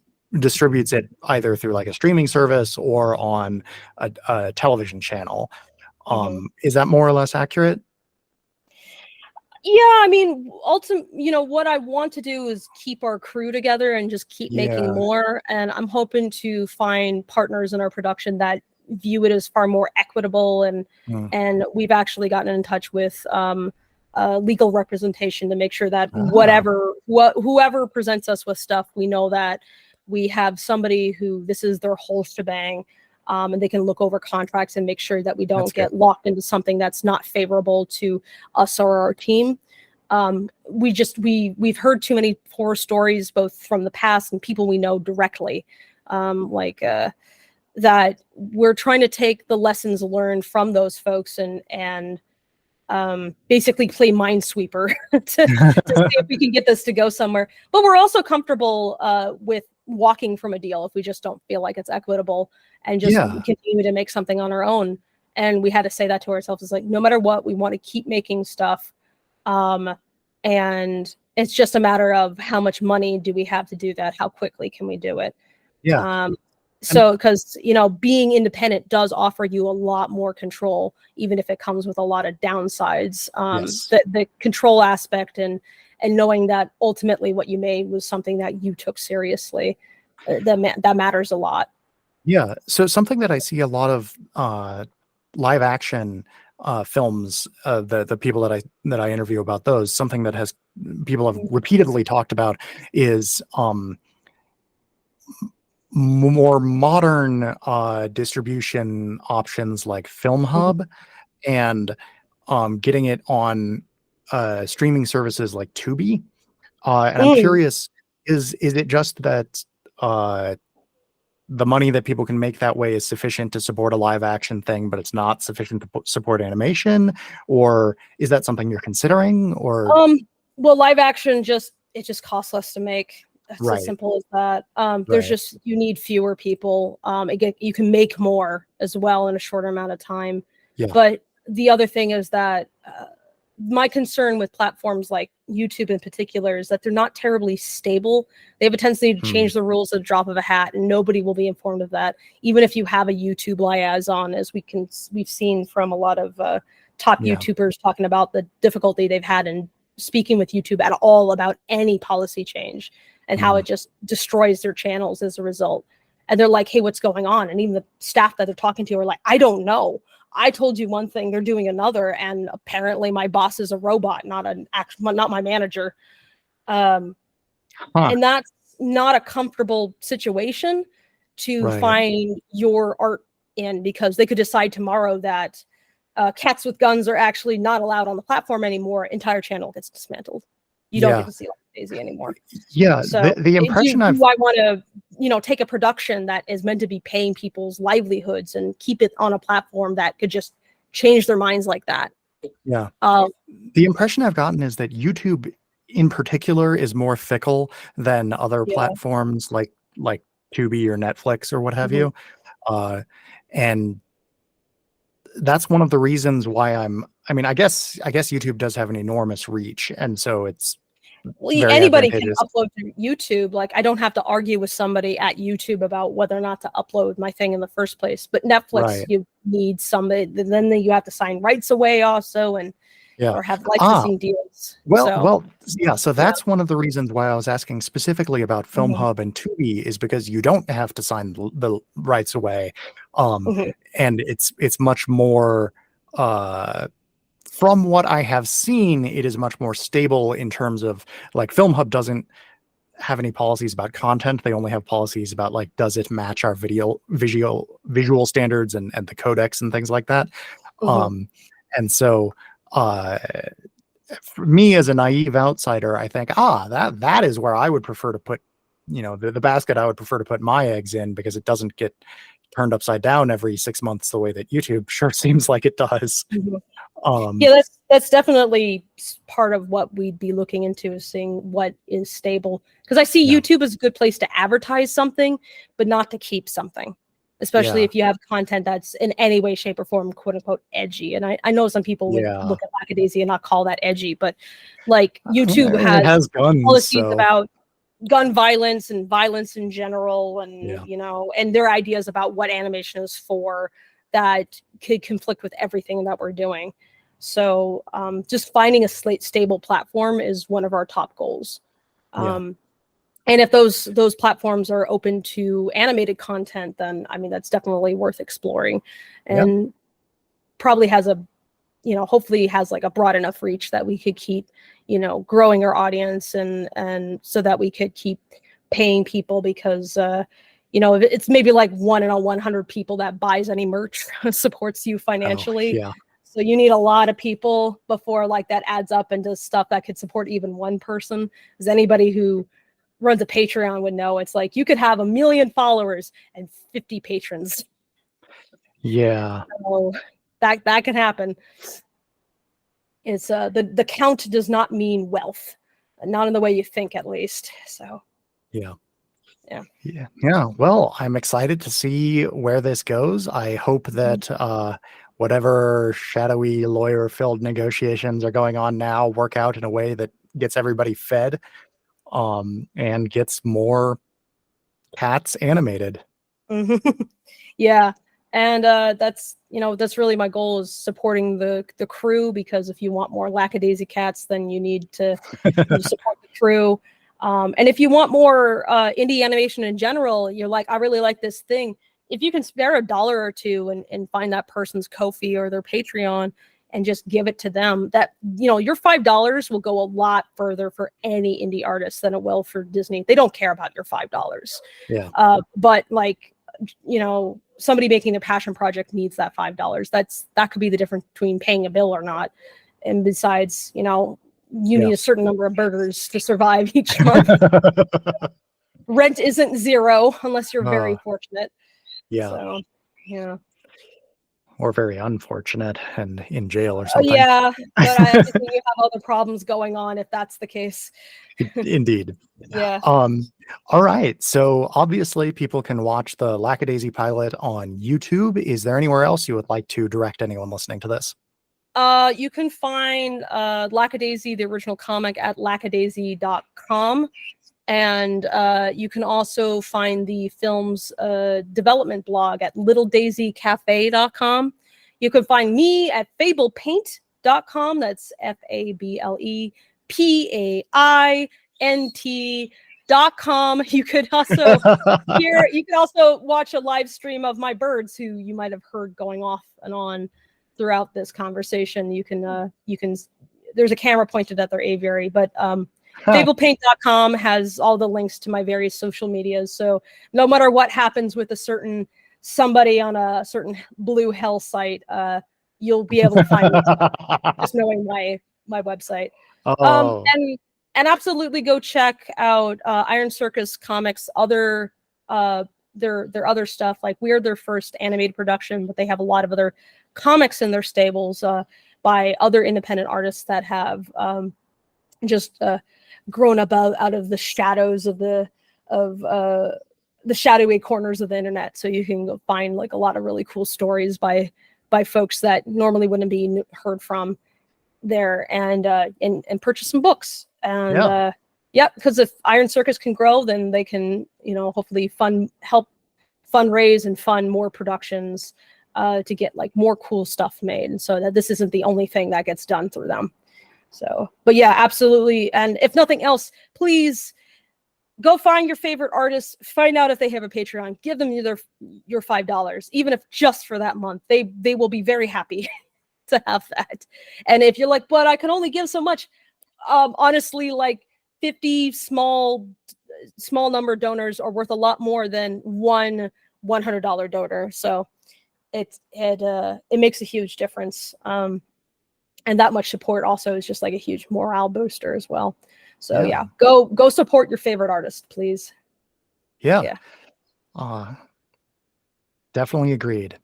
it either through like a streaming service or on a television channel. Is that more or less accurate? Yeah, I mean, ultimately, what I want to do is keep our crew together and just keep making more. And I'm hoping to find partners in our production that view it as far more equitable. And we've actually gotten in touch with legal representation to make sure that whoever presents us with stuff, we know that we have somebody who this is their whole shebang. And they can look over contracts and make sure that we don't get locked into something that's not favorable to us or our team. We've heard too many horror stories, both from the past and people we know directly, that we're trying to take the lessons learned from those folks and basically play Minesweeper to see if we can get this to go somewhere. But we're also comfortable with walking from a deal if we just don't feel like it's equitable, and just continue to make something on our own. And we had to say that to ourselves. It's like, no matter what, we want to keep making stuff. And it's just a matter of how much money do we have to do that? How quickly can we do it? So, because, being independent does offer you a lot more control, even if it comes with a lot of downsides. The control aspect and knowing that ultimately what you made was something that you took seriously, that matters a lot. Yeah. So something that I see a lot of live action films, the people that I interview about those, something that people have repeatedly talked about is more modern distribution options like Film Hub and getting it on streaming services like Tubi. And I'm curious, is it just that the money that people can make that way is sufficient to support a live action thing, but it's not sufficient to support animation? Or is that something you're considering? Or well, live action just costs less to make. It's as simple as that. There's you need fewer people. You can make more as well in a shorter amount of time. But the other thing is that my concern with platforms like YouTube in particular is that they're not terribly stable. They have a tendency to change the rules at the drop of a hat, and nobody will be informed of that. Even if you have a YouTube liaison, as we've seen from a lot of top YouTubers talking about the difficulty they've had in speaking with YouTube at all about any policy change and how it just destroys their channels as a result. And they're like, hey, what's going on? And even the staff that they're talking to are like, I don't know. I told you one thing, they're doing another, and apparently my boss is a robot, not my manager. And that's not a comfortable situation to find your art in, because they could decide tomorrow that cats with guns are actually not allowed on the platform anymore. Entire channel gets dismantled. You don't get to see Lackadaisy anymore. Yeah, so the impression do I want to, take a production that is meant to be paying people's livelihoods and keep it on a platform that could just change their minds like that? Yeah. The impression I've gotten is that YouTube in particular is more fickle than other platforms like Tubi or Netflix or what have you. And that's one of the reasons why I guess YouTube does have an enormous reach, and so it's anybody can upload to YouTube. Like, I don't have to argue with somebody at YouTube about whether or not to upload my thing in the first place. But Netflix, you need somebody, then you have to sign rights away also, and or have licensing deals. So that's one of the reasons why I was asking specifically about Film Hub and Tubi, is because you don't have to sign the rights away, and it's much more. From what I have seen, it is much more stable in terms of, like, Film Hub doesn't have any policies about content. They only have policies about, like, does it match our visual standards and the codecs and things like that. And so for me as a naive outsider, I think, that is where I would prefer to put, the basket I would prefer to put my eggs in, because it doesn't get turned upside down every 6 months the way that YouTube sure seems like it does. That's definitely part of what we'd be looking into, is seeing what is stable, because I see YouTube as a good place to advertise something, but not to keep something, especially if you have content that's in any way, shape, or form quote unquote edgy. And I know some people would look at Lackadaisy and not call that edgy, but like YouTube has guns, policies about gun violence and violence in general, and and their ideas about what animation is for that could conflict with everything that we're doing. So just finding a stable platform is one of our top goals. And if those platforms are open to animated content, then that's definitely worth exploring, and probably has hopefully has like a broad enough reach that we could keep growing our audience, and so that we could keep paying people, because it's maybe like 1 in 100 people that buys any merch supports you financially. So you need a lot of people before like that adds up into stuff that could support even one person. As anybody who runs a Patreon would know, it's like you could have 1 million followers and 50 patrons. So that can happen. It's the count does not mean wealth, not in the way you think, at least. So well, I'm excited to see where this goes. I hope that whatever shadowy lawyer-filled negotiations are going on now work out in a way that gets everybody fed, and gets more cats animated. And that's really my goal, is supporting the crew, because if you want more Lackadaisy cats, then you need to support the crew. And if you want more indie animation in general, you're like, I really like this thing. If you can spare $1 or $2 and find that person's Ko-fi or their Patreon and just give it to them, that your $5 will go a lot further for any indie artist than it will for Disney. They don't care about your $5. But like, somebody making a passion project needs that $5. That could be the difference between paying a bill or not. And besides, you need a certain number of burgers to survive each month. Rent isn't zero unless you're very fortunate. So, or very unfortunate and in jail or something. But I think you have other problems going on if that's the case. Indeed. All right. So obviously people can watch the Lackadaisy pilot on YouTube. Is there anywhere else you would like to direct anyone listening to this? You can find Lackadaisy, the original comic, at lackadaisy.com. And you can also find the film's development blog at littledaisycafe.com. You can find me at fablepaint.com. That's PAINT.com. You could also watch a live stream of my birds, who you might have heard going off and on throughout this conversation. You can there's a camera pointed at their aviary, but fablepaint.com has all the links to my various social medias. So no matter what happens with somebody on a certain blue hell site, you'll be able to find me just knowing my website. Oh. And absolutely go check out Iron Circus Comics other their other stuff. Like, we're their first animated production, but they have a lot of other comics in their stables by other independent artists that have just grown up out of the shadows of the shadowy corners of the internet. So you can go find like a lot of really cool stories by folks that normally wouldn't be heard from there, and purchase some books. And because if Iron Circus can grow, then they can, hopefully help fundraise and fund more productions to get like more cool stuff made, and so that this isn't the only thing that gets done through them. So, but yeah, absolutely. And if nothing else, please go find your favorite artists, find out if they have a Patreon, give them your $5, even if just for that month. They will be very happy to have that. And if you're like, but I can only give so much, honestly, like 50 small number donors are worth a lot more than one $100 donor. So it makes a huge difference. And that much support also is just like a huge morale booster as well. So yeah, go support your favorite artist, please. Yeah. Definitely agreed.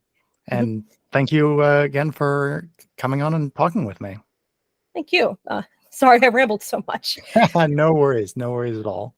And thank you again for coming on and talking with me. Thank you. Sorry I rambled so much. No worries at all.